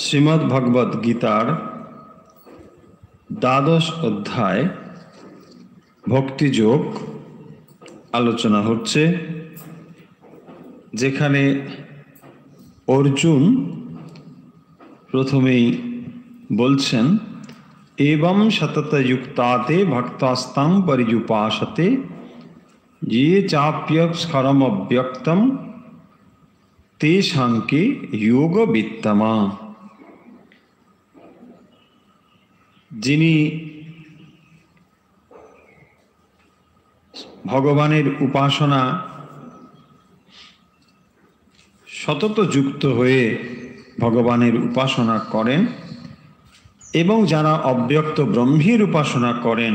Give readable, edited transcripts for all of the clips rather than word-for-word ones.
শ্রীমদ্ ভগবদ গীতার দ্বাদশ অধ্যায় ভক্তিযোগ আলোচনা হচ্ছে, যেখানে অর্জুন প্রথমেই বলছেন, এবং সততযুক্তাতে ভক্তাস্তাং পর্যুপাসতে ये चाप्यक्षरमव्यक्तं तेषांके योगवित्तमा। যিনি ভগবানের উপাসনা সতত যুক্ত হয়ে ভগবানের উপাসনা করেন এবং যারা অব্যক্ত ব্রহ্মের উপাসনা করেন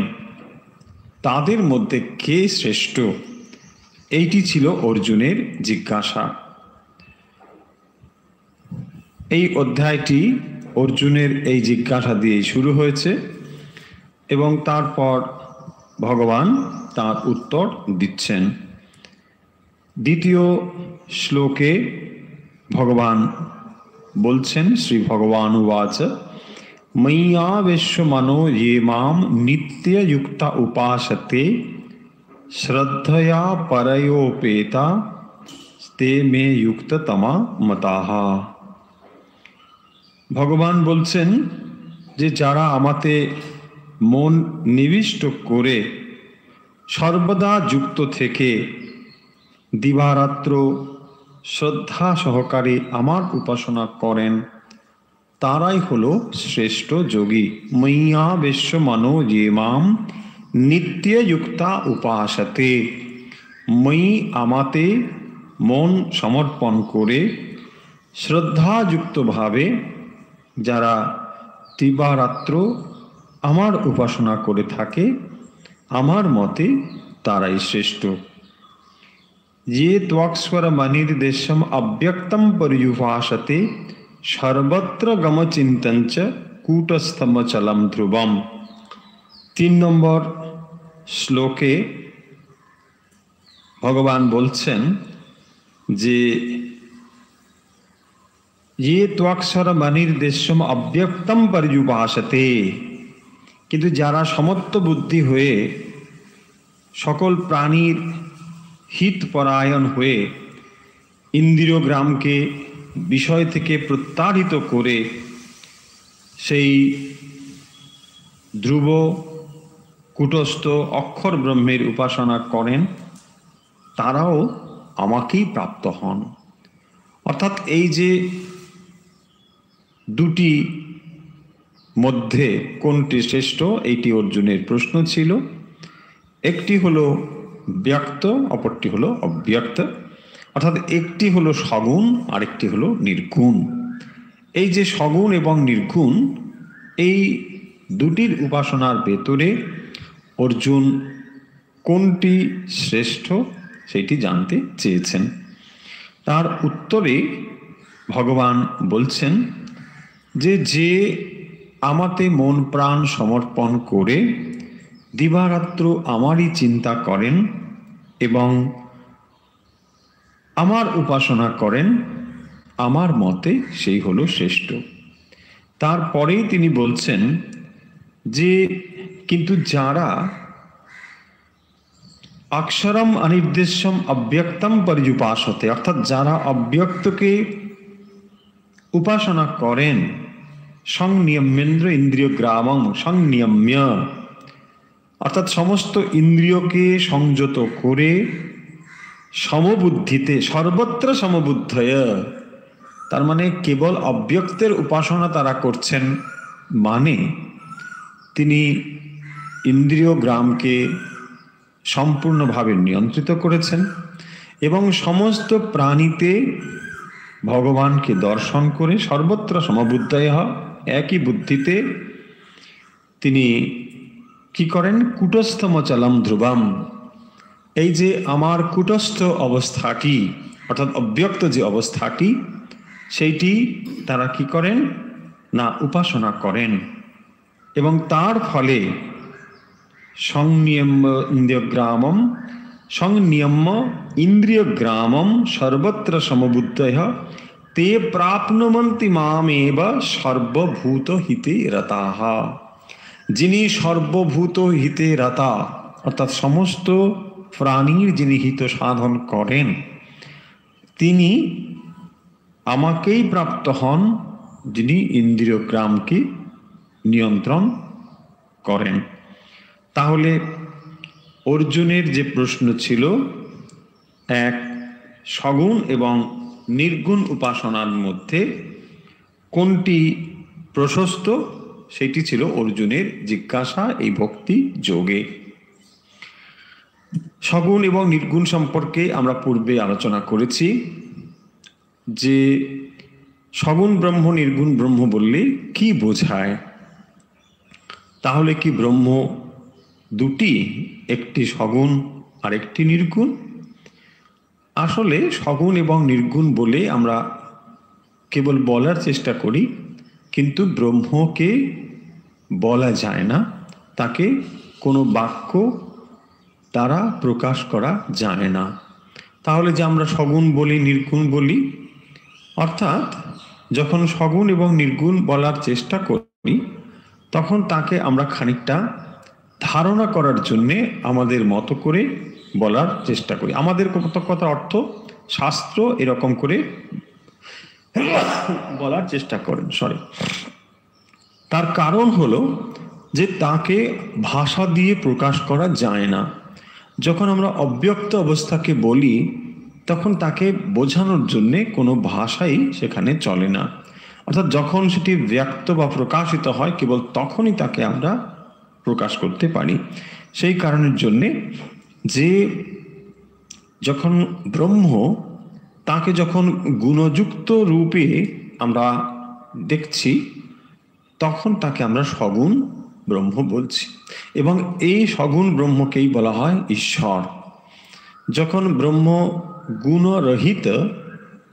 তাদের মধ্যে কে শ্রেষ্ঠ, এইটি ছিল অর্জুনের জিজ্ঞাসা। এই অধ্যায়টি অর্জুনের এই জিজ্ঞাসা দিয়ে শুরু হয়েছে এবং তারপর ভগবান তার উত্তর দিচ্ছেন। দ্বিতীয় শ্লোকে ভগবান বলছেন, শ্রী ভগবান উবাচ ময়্যাবেশ্যমনো ये मां नित्ययुक्ता उपासते श्रद्धया परयोपेता ते मे युक्ततमा मताः। ভগবান বলছেন যে যারা আমাতে মন নিবিষ্ট করে সর্বদা যুক্ত থেকে দিবারাত্র শ্রদ্ধা সহকারে আমার উপাসনা করেন তারাই হলো শ্রেষ্ঠ যোগী। ময়্যাবেশ্যমনো ये मां নিত্যযুক্তা উপাসতে, মই আমাতে মন সমর্পণ করে শ্রদ্ধাযুক্তভাবে যারা দিবারাত্র আমার উপাসনা করে থাকে আমার মতে তারাই শ্রেষ্ঠ। ये त्वक्स्वरमनिर्देशम् अव्यक्तं पर्युपासते सर्वत्र गमचिन्तञ्च कूटस्थमचलं ध्रुवम्। 3 নম্বর শ্লোকে ভগবান বলছেন যে ये त्वक्स्वरमनिर्देशम् अव्यक्तं पर्युपासते, কিন্তু যারা সমত্ব বুদ্ধি হয়ে সকল প্রাণীর হিতপরায়ণ হয়ে ইন্দ্রিয় গ্রামকে বিষয় থেকে প্রত্যাহিত করে সেই ধ্রুব কূটস্থ অক্ষর ব্রহ্মের উপাসনা করেন তারাও আমাকেই প্রাপ্ত হন। অর্থাৎ এই যে দুটি মধ্যে কোনটি শ্রেষ্ঠ, এইটি অর্জুনের প্রশ্ন ছিল। একটি হলো ব্যক্ত, অপরটি হলো অব্যক্ত। অর্থাৎ একটি হলো সগুণ, আরেকটি হলো নির্গুণ। এই যে সগুণ এবং নির্গুণ, এই দুটির উপাসনার ভেতরে অর্জুন কোনটি শ্রেষ্ঠ সেটি জানতে চেয়েছেন। তার উত্তরে ভগবান বলছেন যে যে আমাতে মন প্রাণ সমর্পণ করে দিবারাত্র আমারই চিন্তা করেন এবং আমার উপাসনা করেন আমার মতে সেই হলো শ্রেষ্ঠ। তারপরেই তিনি বলছেন যে কিন্তু যারা অক্ষরম অনির্দেশ্যম অব্যক্তম পর্যুপাসতে, অর্থাৎ যারা অব্যক্তকে উপাসনা করেন সংনিয়মেন্দ্র ইন্দ্রিয় গ্রামং সংনিয়ম্য, অর্থাৎ সমস্ত ইন্দ্রিয়কে সংযত করে সমবুদ্ধিতে সর্বত্র সমবুদ্ধয়, তার মানে কেবল অব্যক্তের উপাসনা তারা করছেন, মানে তিনি ইন্দ্রিয় গ্রামকে সম্পূর্ণভাবে নিয়ন্ত্রিত করেছেন এবং সমস্ত প্রাণীতে ভগবানকে দর্শন করে সর্বত্র সমবুদ্ধয় একই বুদ্ধিতে তিনি কি করেন, কূটস্থমচলম ধ্রুবম, এই যে আমার কূটস্থ অবস্থাটি অর্থাৎ অব্যক্ত যে অবস্থাটি সেইটি তারা কি করেন না উপাসনা করেন এবং তার ফলে সংনিয়ম্য ইন্দ্রিয়গ্রামম সংনিয়ম্য ইন্দ্রিয়গ্রামম সর্বত্র সমবুদ্ধয় তে প্রাপ্নুবন্তি মামেব সর্বভূত হিতে রতাহ। যিনি সর্বভূত হিতে রতা, অর্থাৎ সমস্ত প্রাণীর যিনি হিত সাধন করেন, তিনি আমাকেই প্রাপ্ত হন, যিনি ইন্দ্রিয়গ্রামকে নিয়ন্ত্রণ করেন। তাহলে অর্জুনের যে প্রশ্ন ছিল, এক, সগুণ এবং নির্গুণ উপাসনার মধ্যে কোনটি প্রশস্ত, সেটি ছিল অর্জুনের জিজ্ঞাসা এই ভক্তি যোগে। সগুণ এবং নির্গুণ সম্পর্কে আমরা পূর্বে আলোচনা করেছি যে সগুণ ব্রহ্ম নির্গুণ ব্রহ্ম বললে কি বোঝায়। তাহলে কি ব্রহ্ম দুটি, একটি সগুণ আর একটি নির্গুণ? আসলে সগুণ এবং নির্গুণ বলে আমরা কেবল বলার চেষ্টা করি, কিন্তু ব্রহ্মকে বলা যায় না, তাকে কোনো বাক্য দ্বারা প্রকাশ করা যায় না। তাহলে যে আমরা সগুণ বলি নির্গুণ বলি, অর্থাৎ যখন সগুণ এবং নির্গুণ বলার চেষ্টা করি তখন তাকে আমরা খানিকটা ধারণা করার জন্যে আমাদের মতো করে বলার চেষ্টা করি। আমাদের কথা অর্থ শাস্ত্র এরকম করে বলার চেষ্টা করেন, তার কারণ হলো যে তাকে ভাষা দিয়ে প্রকাশ করা যায় না। যখন আমরা অব্যক্ত অবস্থাকে বলি তখন তাকে বোঝানোর জন্যে কোনো ভাষাই সেখানে চলে না। অর্থাৎ যখন সেটি ব্যক্ত বা প্রকাশিত হয় কেবল তখনই তাকে আমরা প্রকাশ করতে পারি। সেই কারণের জন্যে যে যখন ব্রহ্ম, তাকে যখন গুণযুক্ত রূপে আমরা দেখছি তখন তাকে আমরা সগুণ ব্রহ্ম বলছি, এবং এই সগুণ ব্রহ্মকেই বলা হয় ঈশ্বর। যখন ব্রহ্ম গুণরহিত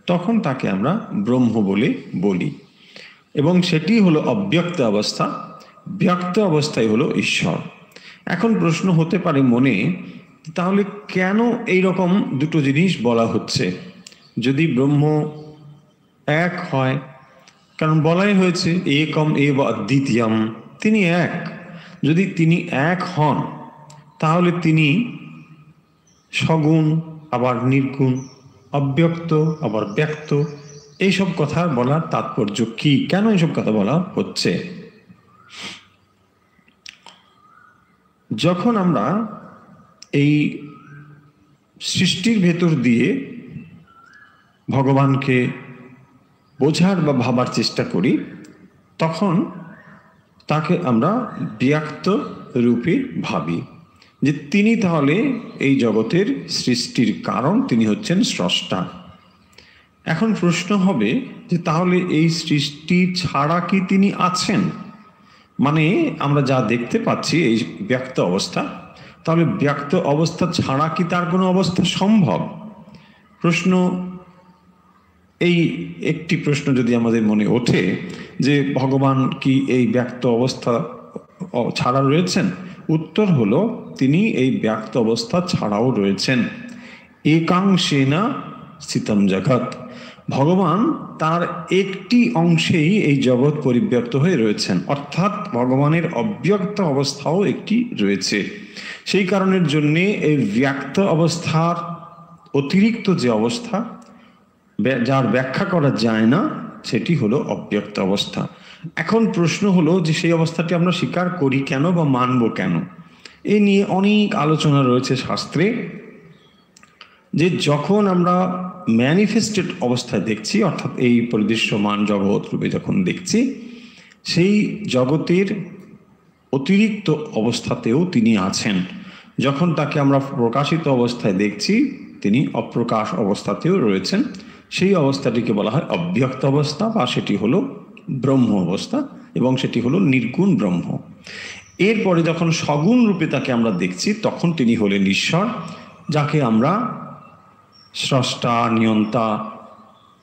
তখন তাকে আমরা ব্রহ্ম বলে বলি, এবং সেটি হলো অব্যক্ত অবস্থা। ব্যক্ত অবস্থায় হলো ঈশ্বর। এখন প্রশ্ন হতে পারে মনে, তাহলে কেন এই রকম দুটো জিনিস বলা হচ্ছে? যদি ব্রহ্ম এক হয়, কারণ বলাই হয়েছে একম এব অদ্বিতীয়ম, তিনি এক। যদি তিনি এক হন তাহলে তিনি সগুণ আবার নির্গুণ, অব্যক্ত আবার ব্যক্ত, এইসব কথা বলার তাৎপর্য কি? কেন এইসব কথা বলা হচ্ছে? যখন আমরা এই সৃষ্টির ভেতর দিয়ে ভগবানকে বোঝার বা ভাবার চেষ্টা করি তখন তাকে আমরা ব্যক্ত রূপে ভাবি যে তিনি তাহলে এই জগতের সৃষ্টির কারণ, তিনি হচ্ছেন স্রষ্টা। এখন প্রশ্ন হবে যে তাহলে এই সৃষ্টি ছাড়া কি তিনি আছেন? মানে আমরা যা দেখতে পাচ্ছি এই ব্যক্ত অবস্থা, তাহলে ব্যক্ত অবস্থা ছাড়া কি তার কোনো অবস্থা সম্ভব? প্রশ্ন, এই একটি প্রশ্ন যদি আমাদের মনে ওঠে যে ভগবান কি এই ব্যক্ত অবস্থা ছাড়া রয়েছেন? উত্তর হলো তিনি এই ব্যক্ত অবস্থা ছাড়াও রয়েছেন। একাংশেনা স্থিতম জগৎ, ভগবান তার একটি অংশেই এই জগৎ পরিব্যক্ত হয়ে রয়েছেন, অর্থাৎ ভগবানের অব্যক্ত অবস্থাও একটি রয়েছে। সেই কারণের জন্যে এই ব্যক্ত অবস্থার অতিরিক্ত যে অবস্থা যার ব্যাখ্যা করা যায় না সেটি হলো অব্যক্ত অবস্থা। এখন প্রশ্ন হলো যে সেই অবস্থাটি আমরা স্বীকার করি কেন বা মানব কেন? এই নিয়ে অনেক আলোচনা রয়েছে শাস্ত্রে, যে যখন আমরা ম্যানিফেস্টেড অবস্থায় দেখছি, অর্থাৎ এই পরিদৃশ্যমান জগৎ রূপে যখন দেখছি, সেই জগতের অতিরিক্ত অবস্থাতেও তিনি আছেন। যখন তাকে আমরা প্রকাশিত অবস্থায় দেখছি তিনি অপ্রকাশ অবস্থাতেও রয়েছেন। সেই অবস্থাটিকে বলা হয় অব্যক্ত অবস্থা, বা সেটি হলো ব্রহ্ম অবস্থা, এবং সেটি হলো নির্গুণ ব্রহ্ম। এরপরে যখন সগুণ রূপে তাকে আমরা দেখছি তখন তিনি হলেন ঈশ্বর, যাকে আমরা স্রষ্টা, নিয়ন্তা,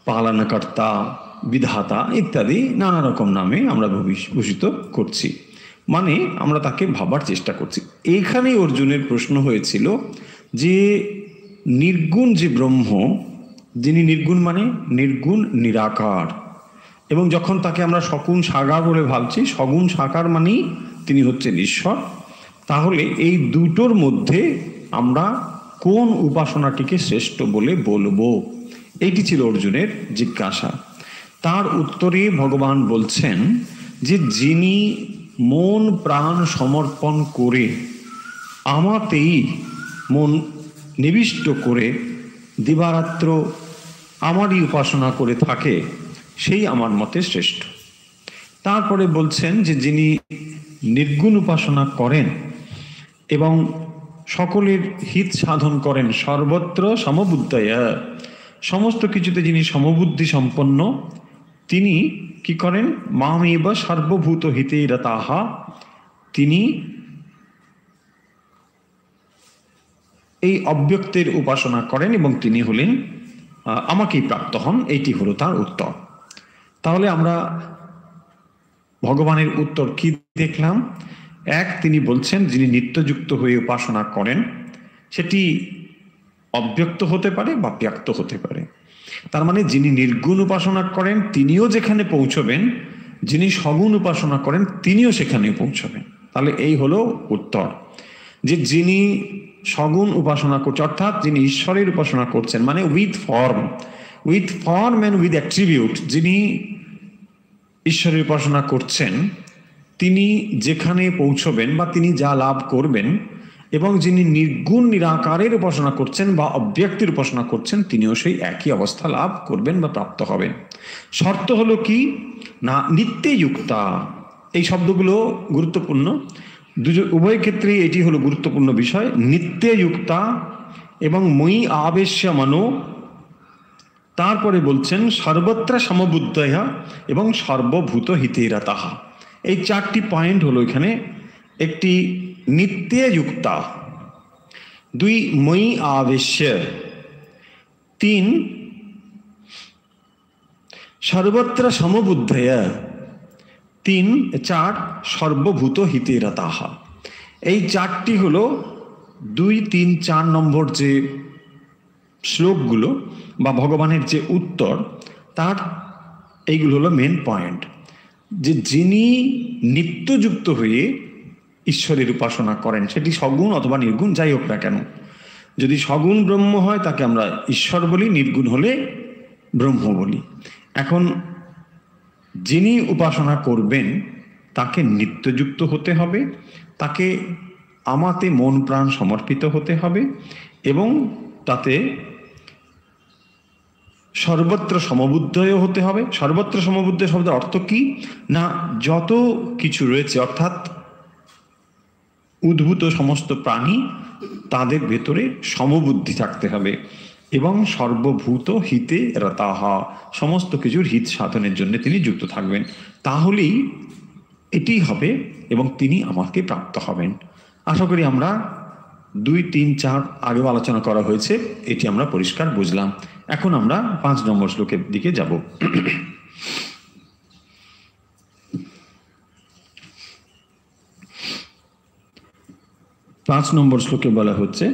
পালনকর্তা, বিধাতা ইত্যাদি নানা রকম নামে আমরা ভূষিত করছি, মানে আমরা তাকে ভাবার চেষ্টা করছি। এইখানেই অর্জুনের প্রশ্ন হয়েছিল যে নির্গুণ যে ব্রহ্ম যিনি নির্গুণ মানে নির্গুণ নিরাকার, এবং যখন তাকে আমরা সগুণ সাকার বলে ভাবছি, সগুণ সাকার মানেই তিনি হচ্ছেন ঈশ্বর। তাহলে এই দুটোর মধ্যে আমরা কোন উপাসনাটিকে শ্রেষ্ঠ বলে বলবো, এইটি ছিল অর্জুনের জিজ্ঞাসা। তার উত্তরে ভগবান বলছেন যে যিনি মন প্রাণ সমর্পণ করে আমাতেই মন নিবিষ্ট করে দিবারাত্র আমারই উপাসনা করে থাকে, সেই আমার মতে শ্রেষ্ঠ। তারপরে বলছেন যে যিনি নির্গুণ উপাসনা করেন এবং সকলের হিত সাধন করেন, সর্বত্র সমবুদ্ধয়া, সমস্ত কিছুতে যিনি সমবুদ্ধি সম্পন্ন, তিনি কি করেন, মামেব সর্বভূত হিতে রতাহা, তিনি এই অব্যক্তের উপাসনা করেন এবং তিনি হলেন আমাকেই প্রাপ্ত হন। এইটি হলো তার উত্তর। তাহলে আমরা ভগবানের উত্তর কি দেখলাম? এক, তিনি বলছেন যিনি নিত্যযুক্ত হয়ে উপাসনা করেন সেটি অব্যক্ত হতে পারে বা ব্যক্ত হতে পারে। তার মানে যিনি নির্গুণ উপাসনা করেন তিনিও যেখানে পৌঁছবেন, যিনি সগুণ উপাসনা করেন তিনিও সেখানে পৌঁছবেন। তাহলে এই হলো উত্তর, যে যিনি সগুণ উপাসনা করছেন অর্থাৎ যিনি ঈশ্বরের উপাসনা করছেন, মানে with form and with attribute, যিনি ঈশ্বরের উপাসনা করছেন তিনি যেখানে পৌঁছবেন বা তিনি যা লাভ করবেন, এবং যিনি নির্গুণ নিরাকারের উপাসনা করছেন বা অব্যক্তির উপাসনা করছেন তিনিও সেই একই অবস্থা লাভ করবেন বা প্রাপ্ত হবেন। শর্ত হলো কি না, নিত্যে যুক্তা। এই শব্দগুলো গুরুত্বপূর্ণ, উভয় ক্ষেত্রেই এটি হলো গুরুত্বপূর্ণ বিষয়। নিত্যে যুক্তা এবং মই আবেশ্য মনো, তারপরে বলছেন সর্বত্র সমবুদ্ধয়া এবং সর্বভূত হিতে রতাহা। এই চারটি পয়েন্ট হলো এখানে। একটি নিত্যে যুক্তা, দুই মই আবেশ্য, তিন সর্বত্র সমবুদ্ধয়া, চার সর্বভূত হিতে রতাহা। এই চারটি হলো 2, 3, 4 নম্বর যে শ্লোকগুলো বা ভগবানের যে উত্তর, তার এইগুলো হলো মেন পয়েন্ট। যে যিনি নিত্যযুক্ত হয়ে ঈশ্বরের উপাসনা করেন, সেটি সগুণ অথবা নির্গুণ যাই হোক না কেন, যদি সগুণ ব্রহ্ম হয় তাকে আমরা ঈশ্বর বলি, নির্গুণ হলে ব্রহ্ম বলি। এখন যিনি উপাসনা করবেন তাকে নিত্যযুক্ত হতে হবে, তাকে আমাতে মন প্রাণ সমর্পিত হতে হবে, এবং তাতে সর্বত্র সমবুদ্ধও হতে হবে। সর্বত্র সমবুদ্ধ শব্দের অর্থ কি না, যত কিছু রয়েছে অর্থাৎ উদ্ভূত সমস্ত প্রাণী তাদের ভেতরে সমবুদ্ধি থাকতে হবে, এবং সর্বভূত হিতে রতাহা, সমস্ত কিছুর হিত সাধনের জন্য তিনি যুক্ত থাকবেন। তাহলেই এটি হবে এবং তিনি আমাকে প্রাপ্ত হবেন। আশা করি আমরা 2, 3, 4 আগেও আলোচনা করা হয়েছে, এটি আমরা পরিষ্কার বুঝলাম। এখন আমরা 5 নম্বর শ্লোকের দিকে যাব। 5 নম্বর শ্লোকে বলা হচ্ছে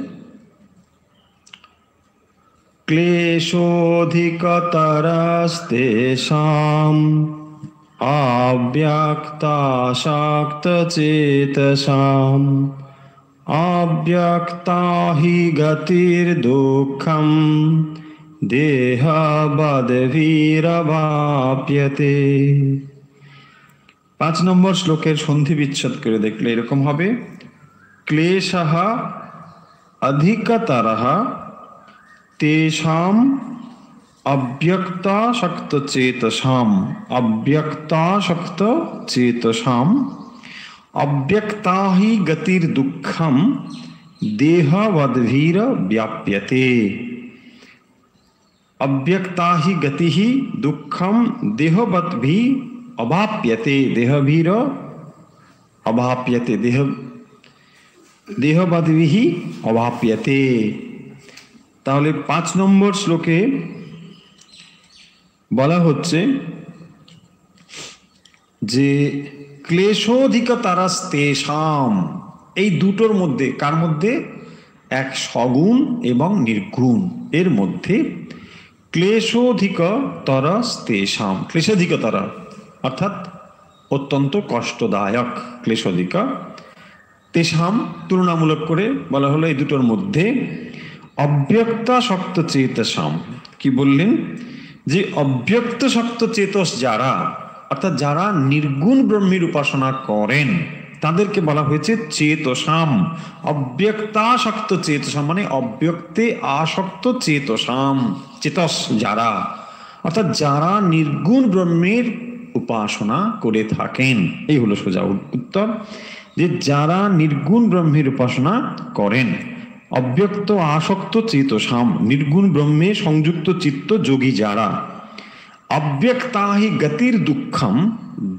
ক্লেশোধিকতরস্তেষাম অব্যক্তাসক্তচেতসাম অব্যক্তা হি গতির্দুঃখম দেহবদ্ভিরবাপ্যতে। 5 নম্বর শ্লোকের সন্ধি বিচ্ছেদ করে দেখলে এরকম হবে, ক্লেশঃ অধিকতরঃ তেষাম অব্যক্তাসক্তচেতসাম অব্যক্তাসক্তচেতসাম অব্যক্তা হি গতির্দুঃখম দেহবদ্ভির ব্যাপ্যতে। অব্যক্তা হি গতি দুঃখম দেহবদ্ভি অবাপ্যতে, দেহভীর অবাপ্যতে, দেহবদ্ভি অবাপ্যতে। তাহলে 5 নম্বর শ্লোকে বলা হচ্ছে যে ক্লেশোধিকতরস্তেষাম, এই দুটোর মধ্যে, কার মধ্যে? এক সগুণ এবং নির্গুণ, এর মধ্যে ক্লেশোধিকতরস্তেষাম, ক্লেশাধিকতর অর্থাৎ অত্যন্ত কষ্টদায়ক, ক্লেশাধিক, তেষাম তুলনামূলক করে বলা হলো এই দুটোর মধ্যে অব্যক্তাসক্ত চেতসাম। কি বললেন? যে অব্যক্তাসক্ত চেতস যারা, অর্থাৎ যারা নির্গুণ ব্রহ্মের উপাসনা করেন তাদেরকে বলা হয়েছে চেতসাম। অব্যক্তাসক্ত চেতসাম মানে অব্যক্তে আসক্ত চেতসাম, চেতস যারা, অর্থাৎ যারা নির্গুণ ব্রহ্মের উপাসনা করে থাকেন। এই হলো সোজা উত্তর, যে যারা নির্গুণ ব্রহ্মের উপাসনা করেন। অব্যক্ত আসক্ত চেতসাম, নির্গুণ ব্রহ্মে সংযুক্ত চিত্ত যোগী যারা। অব্যক্তাহি গতির দুঃখম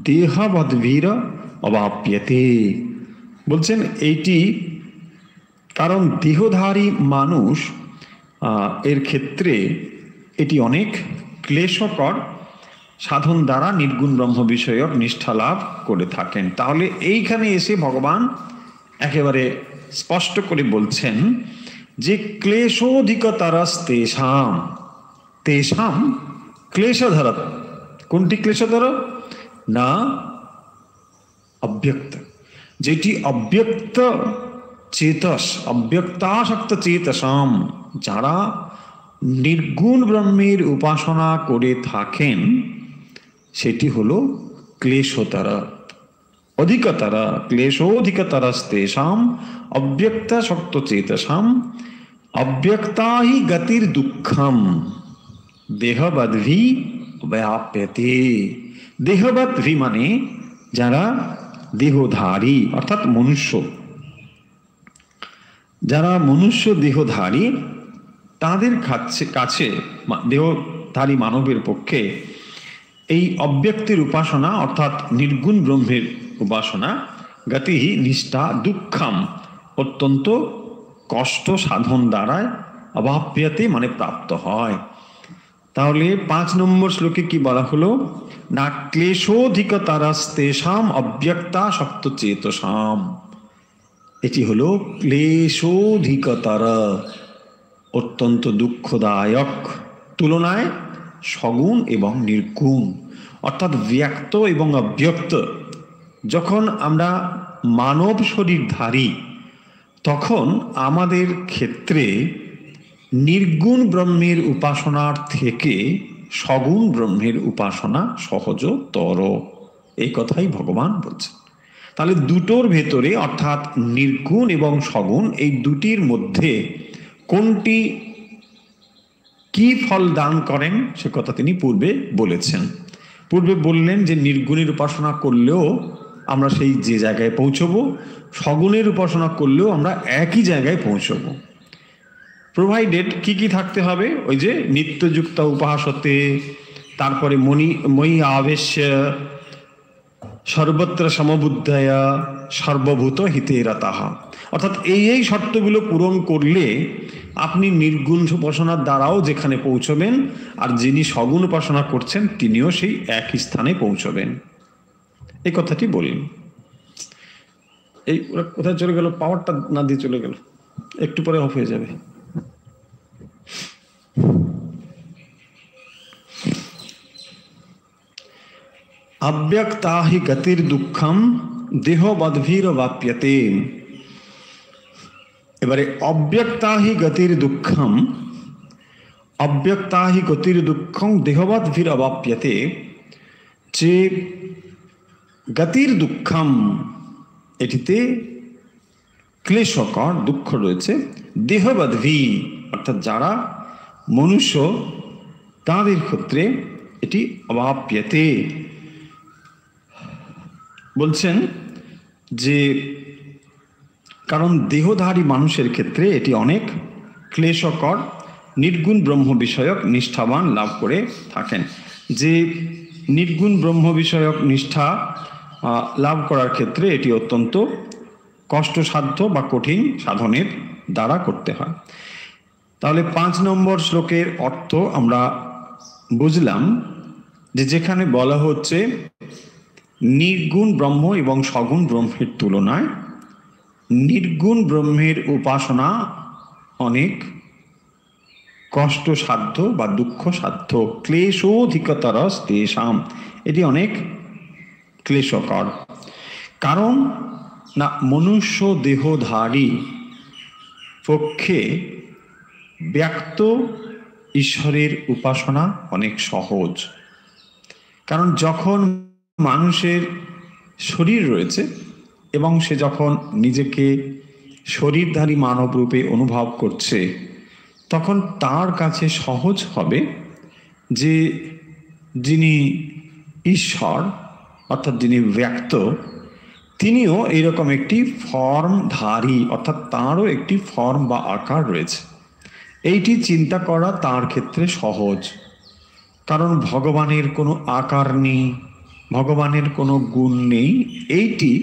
দেহবদ্ভীর অবাপ্যতে। বলছেন এইটি কারণ দেহধারী মানুষ এর ক্ষেত্রে এটি অনেক ক্লেশকর সাধন দ্বারা নির্গুণ ব্রহ্ম বিষয়ক নিষ্ঠা লাভ করে থাকেন। তাহলে এইখানে এসে ভগবান একেবারে স্পষ্ট করে বলছেন যে ক্লেশোধিকতরস তেষাম, তেষাম ক্লেশধর। কোনটি ক্লেশধর? না অব্যক্ত, যেটি অব্যক্ত চেতস, অব্যক্তাসক্ত চেতসাম, যারা নির্গুণ ব্রহ্মের উপাসনা করে থাকেন সেটি হলো ক্লেশতর, অধিকতর, ক্লেশোধিকতরস্তেষাম অব্যক্তাসক্ত চেতসাম অব্যক্তা হি গতির দুঃখম দেহবদ্ভি ব্যাপ্যতে। দেহবদ্ভি মানে যারা দেহধারী অর্থাৎ মনুষ্য, যারা মনুষ্য দেহধারী তাদের কাছে দেহধারী মানবের পক্ষে এই অব্যক্তির উপাসনা অর্থাৎ নির্গুণ ব্রহ্মের উপাসনা গতি নিষ্ঠা দুঃখম অত্যন্ত কষ্ট সাধন দ্বারায় অবাপ্যতে মানে প্রাপ্ত হয়। তাহলে 5 নম্বর শ্লোকে কি বলা হলো? না ক্লেশোধিকতরস্তেষাম অব্যক্তাসক্ত চেতসাম। এটি হলো ক্লেশোধিকতর, অত্যন্ত দুঃখদায়ক তুলনায় সগুণ এবং নির্গুণ, অর্থাৎ ব্যক্ত এবং অব্যক্ত। যখন আমরা মানব শরীরধারী তখন আমাদের ক্ষেত্রে নির্গুণ ব্রহ্মের উপাসনার থেকে সগুণ ব্রহ্মের উপাসনা সহজতর, এই কথাই ভগবান বলছেন। তাহলে দুটোর ভেতরে অর্থাৎ নির্গুণ এবং সগুণ এই দুটির মধ্যে কোনটি কি ফল দান করেন সে কথা তিনি পূর্বে বলেছেন। পূর্বে বললেন যে নির্গুণের উপাসনা করলেও আমরা সেই যে জায়গায় পৌঁছবো, সগুণের উপাসনা করলেও আমরা একই জায়গায় পৌঁছবো। প্রোভাইডেড কি কি থাকতে হবে? ওই যে নিত্যযুক্ত উপাসতে, তারপরে ময়ি আবেশ্য সর্বত্র সমবুদ্ধয়া সর্বভূত হিতে রতাহা, অর্থাৎ এই শর্তগুলো পূরণ করলে আপনি নির্গুণ উপাসনার দ্বারাও যেখানে পৌঁছবেন, আর যিনি সগুণ উপাসনা করছেন তিনিও সেই একই স্থানে পৌঁছবেন, এই কথাটি বললেন। এই ওরা কোথায় চলে গেল? পাওয়ারটা না দিয়ে চলে গেল, একটু পরে অফ হয়ে যাবে। অব্যক্তা হি গতির দুঃখম দেহবদ্ভীর বাপ্যতে। এবারে অব্যক্তা হি গতির দুঃখম, অব্যক্তা হি গতির দুঃখম দেহবদ্ভীর অবাপ্যতে, যে গতির দুঃখম এটিতে ক্লেশকর দুঃখ রয়েছে, দেহবদ্ভী অর্থাৎ যারা মনুষ্য তাদের ক্ষেত্রে এটি অবাপ্যতে। বলছেন যে কারণ দেহধারী মানুষের ক্ষেত্রে এটি অনেক ক্লেশকর নির্গুণ ব্রহ্ম বিষয়ক নিষ্ঠাবান লাভ করে থাকেন। যে নির্গুণ ব্রহ্ম বিষয়ক নিষ্ঠা লাভ করার ক্ষেত্রে এটি অত্যন্ত কষ্টসাধ্য বা কঠিন সাধনের দ্বারা করতে হয়। তাহলে 5 নম্বর শ্লোকের অর্থ আমরা বুঝলাম যে যেখানে বলা হচ্ছে নির্গুণ ব্রহ্ম এবং সগুণ ব্রহ্মের তুলনায় নির্গুণ ব্রহ্মের উপাসনা অনেক কষ্ট সাধ্য বা দুঃখ সাধ্য, ক্লেশোধিকতরস্তেষাম, এটি অনেক ক্লেশকর। কারণ না মনুষ্য দেহধারী পক্ষে ব্যক্ত ঈশ্বরের উপাসনা অনেক সহজ। কারণ যখন মানুষের শরীর রয়েছে এবং সে যখন নিজেকে শরীরধারী মানব রূপে অনুভব করছে, তখন তার কাছে সহজ হবে যে যিনি ঈশ্বর অর্থাৎ যিনি ব্যক্ত, তিনিও এইরকম একটি ফর্মধারী, অর্থাৎ তাঁরও একটি ফর্ম বা আকার রয়েছে। এইটি চিন্তা করা তার ক্ষেত্রে সহজ। কারণ ভগবানের কোনো আকার নেই, ভগবানের কোনো গুণ নেই, এইটি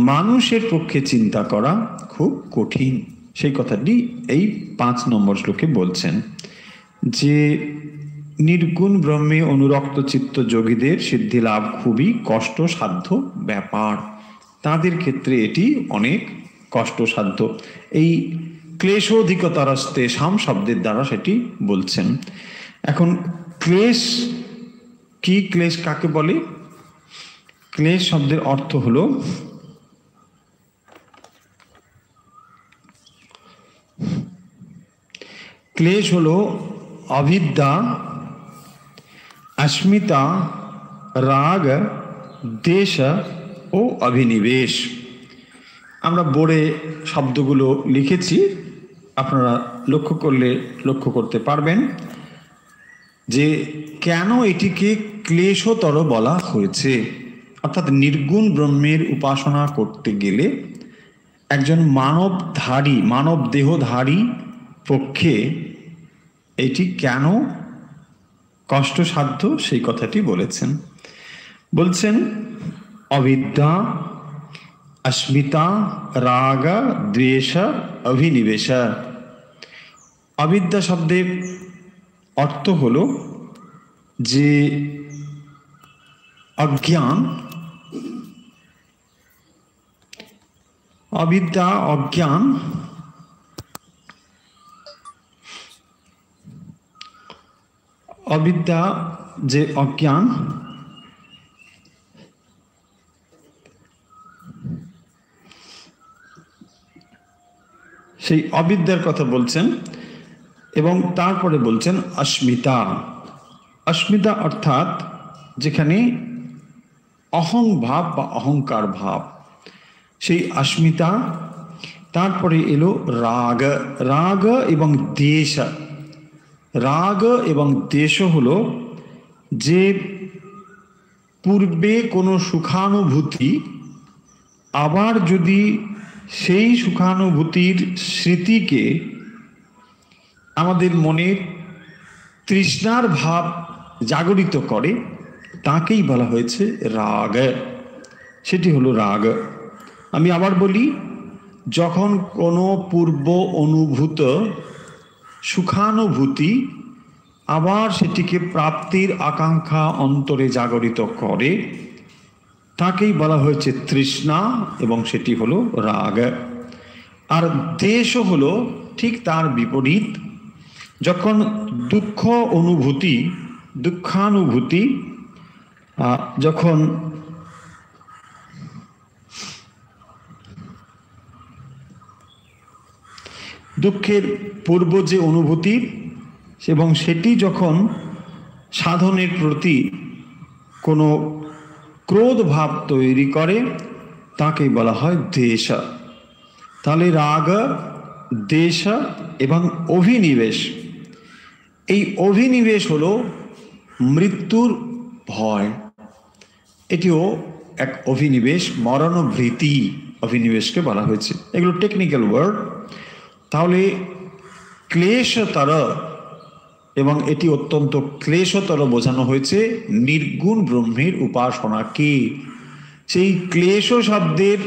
মানুষের পক্ষে চিন্তা করা খুব কঠিন। সেই কথাটি এই 5 নম্বর শ্লোকে বলছেন যে নির্গুণ ব্রহ্মে অনুরক্ত চিত্ত যোগীদের সিদ্ধি লাভ খুবই কষ্টসাধ্য ব্যাপার, তাদের ক্ষেত্রে এটি অনেক কষ্টসাধ্য। এই ক্লেশোধিকতরস্তেষাম শব্দের দ্বারা সেটি বলছেন। এখন ক্লেশ কি, ক্লেশ কাকে বলে? ক্লেশ শব্দের অর্থ হলো ক্লেশ হলো অবিদ্যা, अस्मिता, রাগ, দেশ ও অভিনিবেশ। আমরা বোর্ডে শব্দগুলো লিখেছি, আপনারা লক্ষ্য করলে লক্ষ্য করতে পারবেন যে কেন এটিকে ক্লেশতর বলা হয়েছে। অর্থাৎ নির্গুণ ব্রহ্মের উপাসনা করতে গেলে একজন মানবধারী, মানব দেহধারী পক্ষে এটি কেন কষ্টসাধ্য সেই কথাটি বলেছেন। বলছেন অবিদ্যা, अस्मिता, রাগ, দ্বেষ, অভিনিবেশ। অবিদ্যা শব্দের অর্থ হলো যে অজ্ঞান, অবিদ্যা অজ্ঞান, অবিদ্যা যে অজ্ঞান, সেই অবিদ্যার কথা বলছেন। এবং তারপরে বলছেন अस्मिता। अस्मिता অর্থাৎ যেখানে অহং ভাব বা অহংকার ভাব, সেই अस्मिता। তারপরে এলো রাগ, রাগ এবং দেশ। রাগ এবং দেশ হলো যে পূর্বে কোনো সুখানুভূতি আবার যদি সেই সুখানুভূতির স্মৃতিকে আমাদের মনে তৃষ্ণার ভাব জাগরিত করে, তাকেই বলা হয়েছে রাগ। সেটি হলো রাগ। আমি আবার বলি, যখন কোনো পূর্ব অনুভূত সুখানুভূতি আবার সেটিকে প্রাপ্তির আকাঙ্ক্ষা অন্তরে জাগরিত করে, তাকেই বলা হয়েছে তৃষ্ণা, এবং সেটি হলো রাগ। আর দেশও হলো ঠিক তার বিপরীত। যখন দুঃখ অনুভূতি, দুঃখানুভূতি যখন দুঃখের পূর্ব যে অনুভূতি এবং সেটি যখন সাধনের প্রতি কোনো ক্রোধ ভাব তৈরি করে, তাকেই বলা হয় দেশ। তাহলে রাগ, দেশ এবং অভিনিবেশ, এই অভিনিবেশ হলো মৃত্যুর ভয়। এটিও এক অভিনিবেশ, মরণভীতি অভিনিবেশকে বলা হয়েছে। এগুলো টেকনিক্যাল ওয়ার্ড। তাহলে ক্লেশতর, এবং এটি অত্যন্ত ক্লেশতর বোঝানো হয়েছে নির্গুণ ব্রহ্মের উপাসনাকে। সেই ক্লেশ শব্দের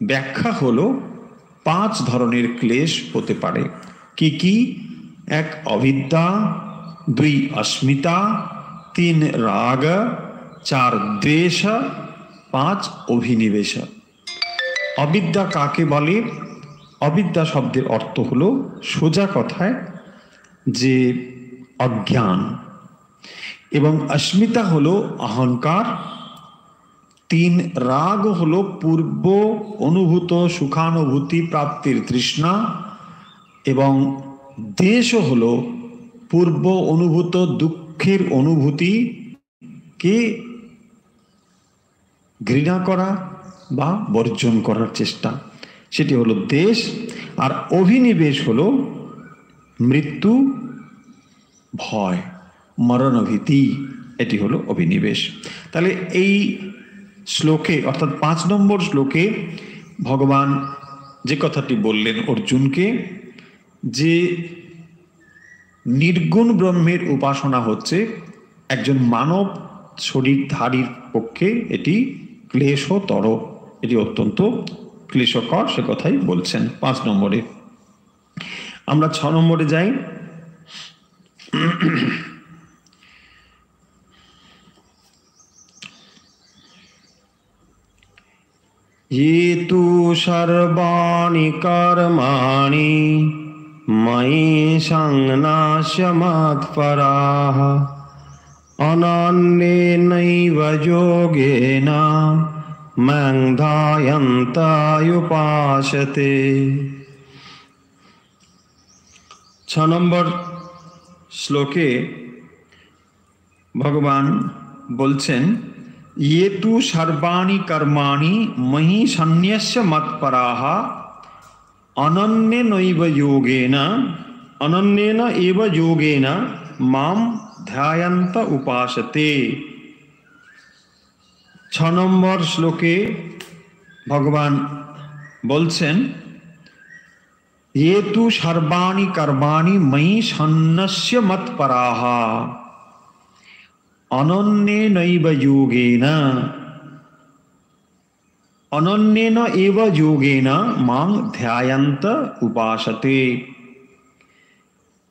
ব্যাখ্যা হলো 5 ধরনের ক্লেশ হতে পারে। কি কি? 1 অবিদ্যা, 2 अस्मिता, 3 রাগ, 4 দ্বেষ, 5 অভিনিবেশ। অবিদ্যা কাকে বলে? অবিদ্যা শব্দের অর্থ হলো সোজা কথায় যে অজ্ঞান, এবং অস্মিতা হলো অহংকার, 3 রাগ হলো পূর্ব অনুভূত সুখানুভূতি প্রাপ্তির তৃষ্ণা, এবং দেশ হলো পূর্ব অনুভূত দুঃখের অনুভূতিকে ঘৃণা করা বা বর্জন করার চেষ্টা, সেটি হলো দেশ। আর অভিনিবেশ হলো মৃত্যু ভয়, মরণভীতি, এটি হলো অভিনিবেশ। তাহলে এই শ্লোকে অর্থাৎ 5 নম্বর শ্লোকে ভগবান যে কথাটি বললেন অর্জুনকে, যে নির্গুণ ব্রহ্মের উপাসনা হচ্ছে একজন মানব শরীরধারীর পক্ষে এটি ক্লেশতর, এটি অত্যন্ত ক্লেশকর, সে কথাই বলছেন 5 নম্বরে। আমরা 6 নম্বরে যাই। ये तु सर्वाणि कर्माणि मयि संन्यास्य मत्पराः अनन्येनैव योगेन मां ध्यायन्त उपासते। 6 নম্বর শ্লোকে ভগবান বলছেন, ये तु सर्वाणि कर्माणि मयि सन्न्यस्य मत्पराः अनन्येन एव योगेन मां ध्यायन्त उपासते। 6 নম্বর শ্লোকে ভগবান বলছেন, ये तु सर्वाणि कर्माणि मयि सन्न्यस्य मत्पराः अनन्येन एव योगेन मां ध्यायन्त उपासते।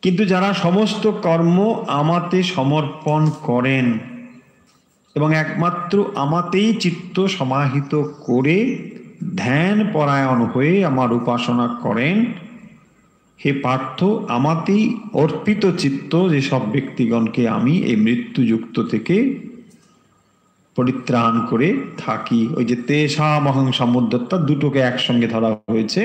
কিন্তু যারা সমস্ত কর্ম আমাতে সমর্পণ করেন এবং একমাত্র আমাতেই চিত্ত সমাহিত করে ধ্যান পরায়ণ হয়ে আমার উপাসনা করেন, হে পার্থ, আমাতেই অর্পিত চিত্ত যেসব ব্যক্তিগণকে আমি এই মৃত্যুযুক্ত থেকে পরিত্রাণ করে থাকি। ওই যে তেষামহং সমুদ্রতা, দুটোকে একসঙ্গে ধরা হয়েছে,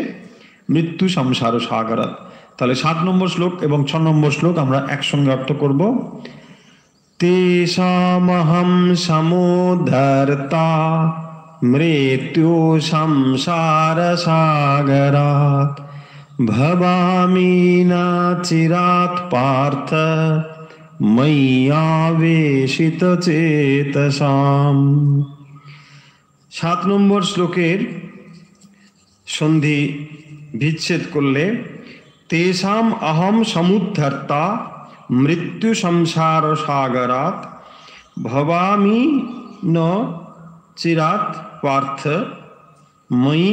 মৃত্যু সংসার সাগরাত। তাহলে 7 নম্বর শ্লোক এবং 6 নম্বর শ্লোক আমরা একসঙ্গে অর্থ করব। তেষামহং সমুদ্রতা মৃত্যু সংসার সাগরাত ভবামি না চিরাত পার্থ ময়্যাবেশিত চেতসাম। 7 নম্বর শ্লোকের সন্ধি বিচ্ছেদ করলে তেষাম অহম সমুদ্ধর্তা মৃত্যু সংসার সাগরাত ভবামি ন চিরাত পার্থ ময়ি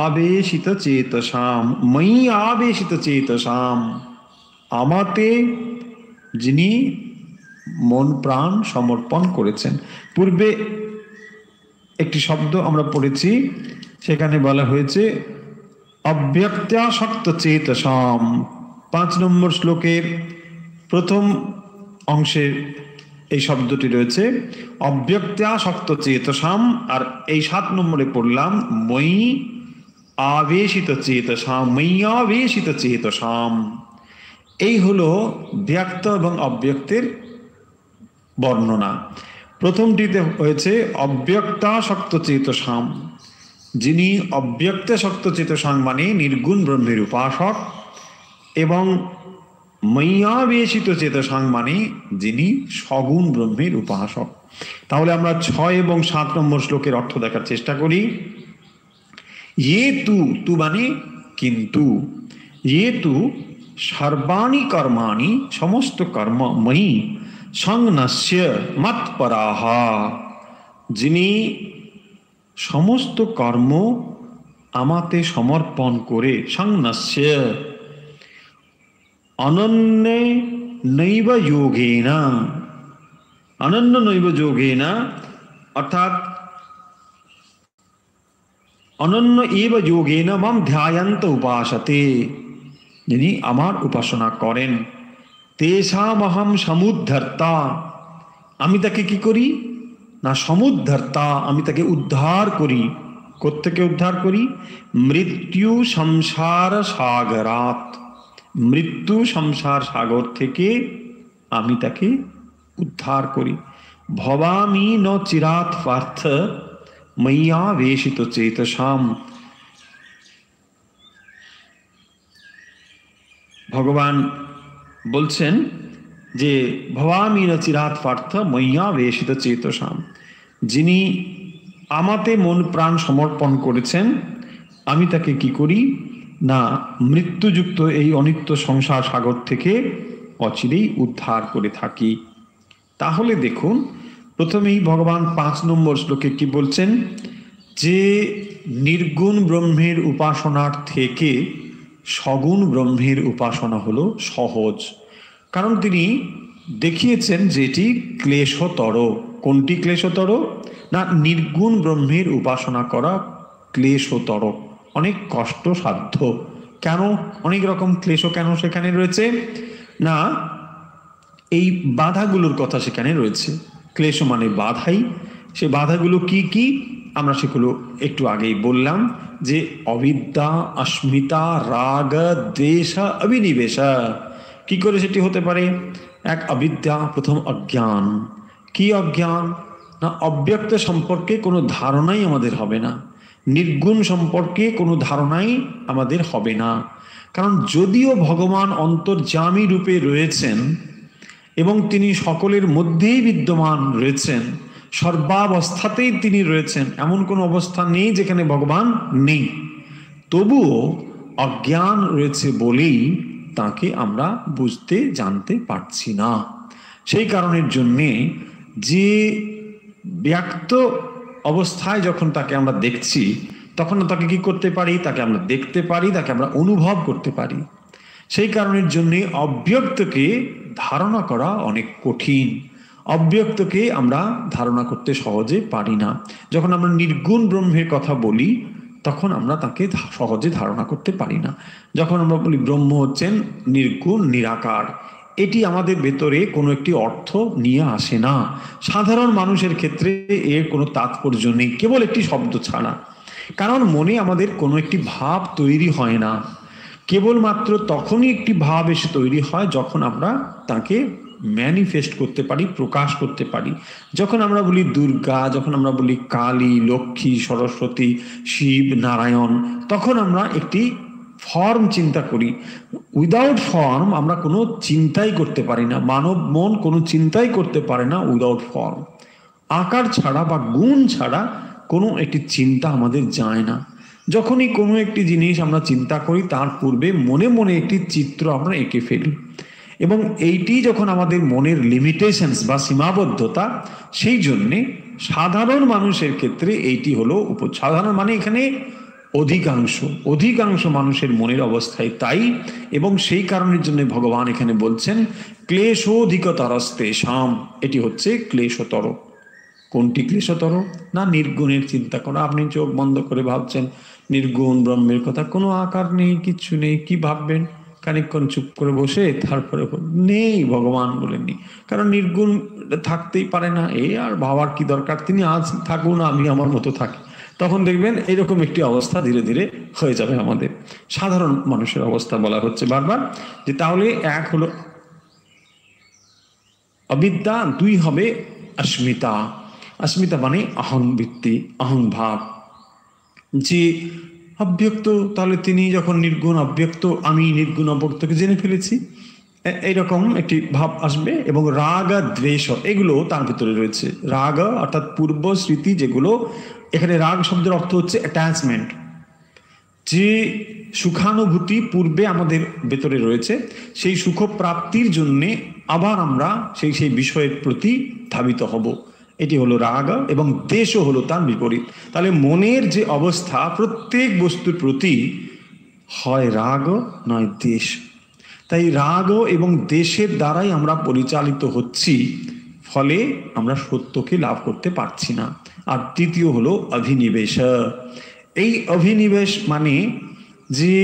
আবেশিত চেতসাম। ময়ি আবেশিত চেতসাম, আমাতে যিনি মন প্রাণ সমর্পণ করেছেন। পূর্বে একটি শব্দ আমরা পড়েছি, সেখানে বলা হয়েছে অব্যক্তাসক্ত চেতসাম। 5 নম্বর শ্লোকের প্রথম অংশে এই শব্দটি রয়েছে অব্যক্তাসক্ত চেতসাম, আর এই 7 নম্বরে পড়লাম ময়ি আবেশিত চেতসাম, ময়্যাবেশিত চেতসাম। এই হলো ব্যক্ত এবং অব্যক্তের বর্ণনা। প্রথমটিতে হয়েছে অব্যক্তাসক্ত চেতসাম, যিনি অব্যক্তাসক্ত চেতসাম মানে নির্গুণ ব্রহ্মের উপাসক, এবং ময়্যাবেশিত চেতসাং মানে যিনি সগুণ ব্রহ্মের উপাসক। তাহলে আমরা 6 এবং 7 নম্বর শ্লোকের অর্থ দেখার চেষ্টা করি। ये तु মানে কিন্তু, ये तु सर्वाणि कर्माणि সমস্ত কর্ম ময়ি সংন্যস্য মৎপরাঃ, যিনি সমস্ত কর্ম আমাতে সমর্পণ করে, সংন্যস্য অনন্য নৈব যোগেন, অনন্য নৈব যোগেন অর্থাৎ অনন্য এব যোগেন মাম ধ্যায়ন্ত উপাসতে, যিনি আমার উপাসনা করেন, তেষামহম সমুদ্ধর্তা, আমি তাকে কি করি না সমুদ্ধর্তা, আমি তাকে উদ্ধার করি। কোত্থেকে উদ্ধার করি? মৃত্যু সংসার সাগরাত, মৃত্যু সংসার সাগর থেকে আমি তাকে উদ্ধার করি। ভবামি ন চিরাত পার্থ ময়্যা বেশিত চেতসাম, ভগবান বলছেন যে ভবামি ন চিরাত পার্থ ময়্যা বেশিত চেতসাম, যিনি আমাতে মন প্রাণ সমর্পণ করেছেন, আমি তাকে কি করি না মৃত্যুযুক্ত এই অনিত্য সংসার সাগর থেকে অচিরেই উদ্ধার করে থাকি। তাহলে দেখুন, প্রথমেই ভগবান 5 নম্বর শ্লোকে কি বলছেন, যে নির্গুণ ব্রহ্মের উপাসনার থেকে সগুণ ব্রহ্মের উপাসনা হলো সহজ। কারণ তিনি দেখিয়েছেন যে এটি ক্লেশতর। কোনটি ক্লেশতর? না নির্গুণ ব্রহ্মের উপাসনা করা ক্লেশতর, অনেক কষ্টসাধ্য। কেন? অনেক রকম ক্লেশ কেন সেখানে রয়েছে না, এই বাধাগুলোর কথা সেখানে রয়েছে। ক্লেশ মানে বাধাই। সে বাধাগুলো কি কি আমরা সেগুলো একটু আগেই বললাম, যে অবিদ্যা, অস্মিতা, রাগ, দ্বেষ, অভিনিবেশ। কি করে সেটি হতে পারে? এক অবিদ্যা, প্রথম অজ্ঞান। কি অজ্ঞান? না অব্যক্ত সম্পর্কে কোনো ধারণাই আমাদের হবে না, নির্গুণ সম্পর্কে কোনো ধারণাই আমাদের হবে না। কারণ যদিও ভগবান অন্তর্যামী রূপে রয়েছেন এবং তিনি সকলের মধ্যেই বিদ্যমান রয়েছেন, সর্বাবস্থাতেই তিনি রয়েছেন, এমন কোনো অবস্থা নেই যেখানে ভগবান নেই, তবুও অজ্ঞান রয়েছে বলেই তাকে আমরা বুঝতে জানতে পারছি না। সেই কারণের জন্যে যে ব্যক্ত অবস্থায় যখন তাকে আমরা দেখছি, তখন তাকে কি করতে পারি? তাকে আমরা দেখতে পারি, তাকে আমরা অনুভব করতে পারি। সেই কারণের জন্যে অব্যক্তকে ধারণা করা অনেক কঠিন। অব্যক্তকে আমরা ধারণা করতে সহজে পারি না। যখন আমরা নির্গুণ ব্রহ্মের কথা বলি, তখন আমরা তাকে সহজে ধারণা করতে পারি না। যখন আমরা বলি ব্রহ্ম হচ্ছেন নির্গুণ, নিরাকার, এটি আমাদের ভেতরে কোনো একটি অর্থ নিয়ে আসে না। সাধারণ মানুষের ক্ষেত্রে এর কোনো তাৎপর্য নেই, কেবল একটি শব্দ ছাড়া। কারণ মনে আমাদের কোনো একটি ভাব তৈরি হয় না। কেবলমাত্র তখনই একটি ভাব এসে তৈরি হয় যখন আমরা তাকে ম্যানিফেস্ট করতে পারি, প্রকাশ করতে পারি। যখন আমরা বলি দুর্গা, যখন আমরা বলি কালী, লক্ষ্মী, সরস্বতী, শিব, নারায়ণ, তখন আমরা একটি ফর্ম চিন্তা করি। উইদাউট ফর্ম আমরা কোনো চিন্তাই করতে পারি না। মানব মন কোনো চিন্তাই করতে পারে না উইদাউট ফর্ম। আকার ছাড়া বা গুণ ছাড়া কোনো একটি চিন্তা আমাদের যায় না। যখনই কোনো একটি জিনিস আমরা চিন্তা করি, তার পূর্বে মনে মনে একটি চিত্র আমরা এঁকে ফেলি, এবং এইটি যখন আমাদের মনের লিমিটেশনস বা সীমাবদ্ধতা, সেই জন্যে সাধারণ মানুষের ক্ষেত্রে এইটি হলো সাধারণ মানে এখানে অধিকাংশ মানুষের মনের অবস্থায় তাই। এবং সেই কারণের জন্য ভগবান এখানে বলছেন ক্লেশোধিকতরস্তেষাম, এটি হচ্ছে ক্লেশতর। কোনটি ক্লেশতর? না নির্গুণের চিন্তা করা। আপনি চোখ বন্ধ করে ভাবছেন নির্গুণ ব্রহ্মের কথা, কোনো আকার নেই, কিচ্ছু নেই, কি ভাববেন? খানিকক্ষণ চুপ করে বসে তারপরে নেই, ভগবান বলেননি, কারণ নির্গুণ থাকতেই পারে না। এই আর ভাবার কি দরকার, তিনি আজ থাকুন, আমি আমার মতো থাকি। তখন দেখবেন এরকম একটি অবস্থা ধীরে ধীরে হয়ে যাবে আমাদের। সাধারণ মানুষের অবস্থা বলা হচ্ছে বারবার, যে তাহলে এক হলো অবিদ্যা, দুই হবে অস্মিতা। অস্মিতা মানে অহংবৃত্তি, অহংভাব, যে অব্যক্ত। তাহলে তিনি যখন নির্গুণ অব্যক্ত, আমি নির্গুণ অব্যক্তকে জেনে ফেলেছি, এইরকম একটি ভাব আসবে। এবং রাগ আর দ্বেষ, এগুলো তার ভিতরে রয়েছে। রাগ অর্থাৎ পূর্ব স্মৃতি, যেগুলো এখানে রাগ শব্দের অর্থ হচ্ছে অ্যাটাচমেন্ট, যে সুখানুভূতি পূর্বে আমাদের ভেতরে রয়েছে, সেই সুখ প্রাপ্তির জন্যে আবার আমরা সেই বিষয়ের প্রতি ধাবিত হব। এটি হলো রাগ, এবং দ্বেষও হলো তার বিপরীত। তাহলে মনের যে অবস্থা, প্রত্যেক বস্তুর প্রতি হয় রাগ নয় দ্বেষ। তাই রাগ এবং দ্বেষের দ্বারাই আমরা পরিচালিত হচ্ছি, ফলে আমরা সত্যকে লাভ করতে পারছি না। আর তৃতীয় হলো অভিনিবেশ। এই অভিনিবেশ মানে যে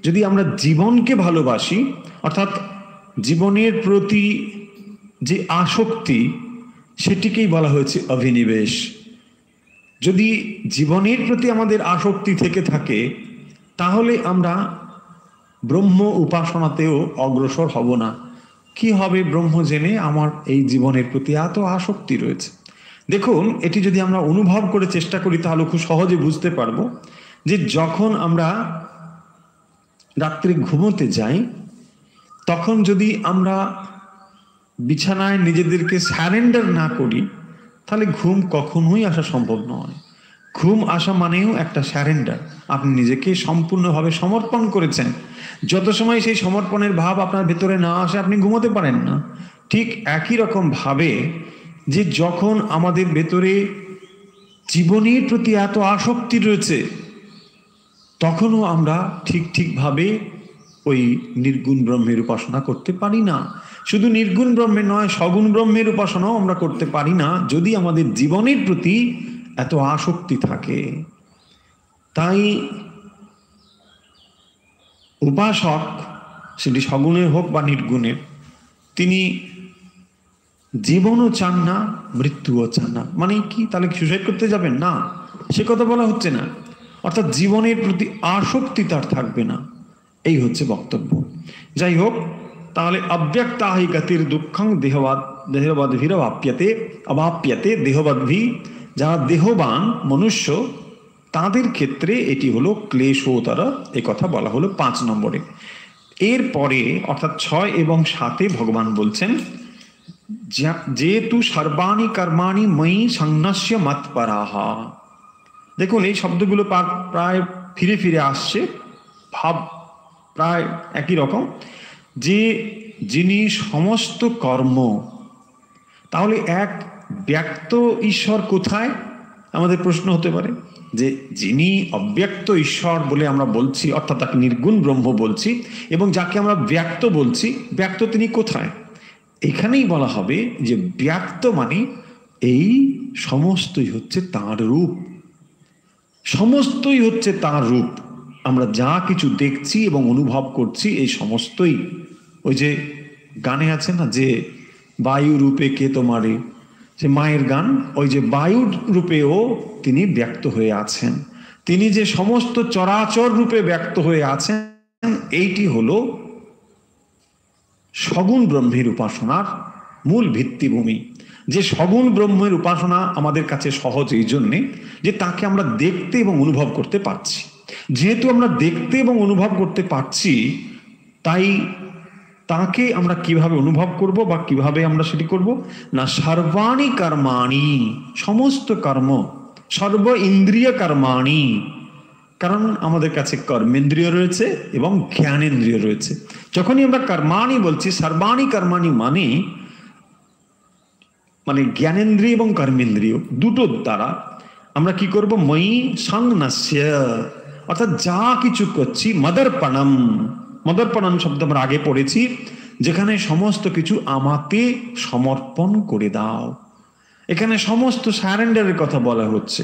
যদি আমরা জীবনকে ভালোবাসি, অর্থাৎ জীবনের প্রতি যে আসক্তি, সেটিকেই বলা হয়েছে অভিনিবেশ। যদি জীবনের প্রতি আমাদের আসক্তি থেকে থাকে, তাহলে আমরা ব্রহ্ম উপাসনাতেও অগ্রসর হব না। কি হবে ব্রহ্ম জেনে আমার এই জীবনের প্রতি এত আসক্তি রয়েছে? দেখুন, এটি যদি আমরা অনুভব করে চেষ্টা করি তাহলে খুব সহজে বুঝতে পারবো যে যখন আমরা রাত্রে ঘুমোতে যাই, তখন যদি আমরা বিছানায় নিজেদেরকে স্যারেন্ডার না করি, তাহলে ঘুম কখনোই আসা সম্ভব নয়। ঘুম আসা মানেও একটা স্যারেন্ডার। আপনি নিজেকে সম্পূর্ণভাবে সমর্পণ করেছেন। যত সময় সেই সমর্পণের ভাব আপনার ভেতরে না আসে, আপনি ঘুমোতে পারেন না। ঠিক একই রকম ভাবে যে যখন আমাদের ভেতরে জীবনের প্রতি এত আসক্তি রয়েছে, তখনও আমরা ঠিকভাবে ওই নির্গুণ ব্রহ্মের উপাসনা করতে পারি না। শুধু নির্গুণ ব্রহ্মের নয়, সগুণ ব্রহ্মের উপাসনাও আমরা করতে পারি না যদি আমাদের জীবনের প্রতি এত আসক্তি থাকে। তাই উপাসক, সেটি সগুণের হোক বা নির্গুণের, তিনি জীবনও চান না, মৃত্যুও চান না। মানে কি, তাহলে সুসাইড করতে যাবেন না, সে কথা বলা হচ্ছে না। অর্থাৎ জীবনের প্রতি আসক্তি তার থাকবে না, এই হচ্ছে বক্তব্য। যাই হোক, তাহলে অব্যক্তাহি গতির দুঃখং দেহবাদভির অবাপ্যতে দেহবাদভি, যারা দেহবান মনুষ্য, তাদের ক্ষেত্রে এটি হলো ক্লেশোতর। এ কথা বলা হলো 5 নম্বরে। এরপরে অর্থাৎ 6 এবং 7 ভগবান বলছেন যেতু সর্বাণি কর্মাণি ময়ি সংন্যস্য মৎপরাহা। দেখুন, এই শব্দগুলো প্রায় ফিরে ফিরে আসছে, ভাব প্রায় একই রকম। যে যিনি সমস্ত কর্ম, তাহলে এক ব্যক্ত ঈশ্বর কোথায়? আমাদের প্রশ্ন হতে পারে যে যিনি অব্যক্ত ঈশ্বর বলে আমরা বলছি, অর্থাৎ তাকে নির্গুণ ব্রহ্ম বলছি, এবং যাকে আমরা ব্যক্ত বলছি, ব্যক্ত তিনি কোথায়? এখানেই বলা হবে যে ব্যক্ত মানে এই সমস্তই হচ্ছে তাঁর রূপ, সমস্তই হচ্ছে তাঁর রূপ। আমরা যা কিছু দেখছি এবং অনুভব করছি, এই সমস্তই ওই যে গানে আছে না, যে বায়ু রূপে কে তোমারে, যে মায়ের গান, ওই যে বায়ু রূপেও তিনি ব্যক্ত হয়ে আছেন। তিনি যে সমস্ত চরাচর রূপে ব্যক্ত হয়ে আছেন, এইটি হলো সগুণ ব্রহ্মের উপাসনার মূল ভিত্তিভূমি। যে সগুণ ব্রহ্মের উপাসনা আমাদের কাছে সহজ এই জন্যে যে তাকে আমরা দেখতে এবং অনুভব করতে পারছি। যেহেতু আমরা দেখতে এবং অনুভব করতে পারছি, তাই তাকে আমরা কিভাবে অনুভব করব বা কিভাবে আমরা সেটি করব না, সর্বাণি কর্মাণি, সমস্ত কর্ম, সর্ব ইন্দ্রিয় কর্মাণি, কারণ আমাদের কাছে কর্মেন্দ্রিয় রয়েছে এবং জ্ঞানেন্দ্রিয় রয়েছে। যখনই আমরা কর্মাণি বলছি, সর্বাণি কর্মাণি মানে জ্ঞানেন্দ্রিয় এবং কর্মেন্দ্রিয় দুটোর দ্বারা আমরা কি করব, ময়ি সংন্যস্য, অর্থাৎ যা কিছু করছি, মদর্পণম, মদর্পণম শব্দ আমরা আগে পড়েছি, যেখানে সমস্ত কিছু আমাকে সমর্পণ করে দাও। এখানে সমস্ত সারেন্ডারের কথা বলা হচ্ছে।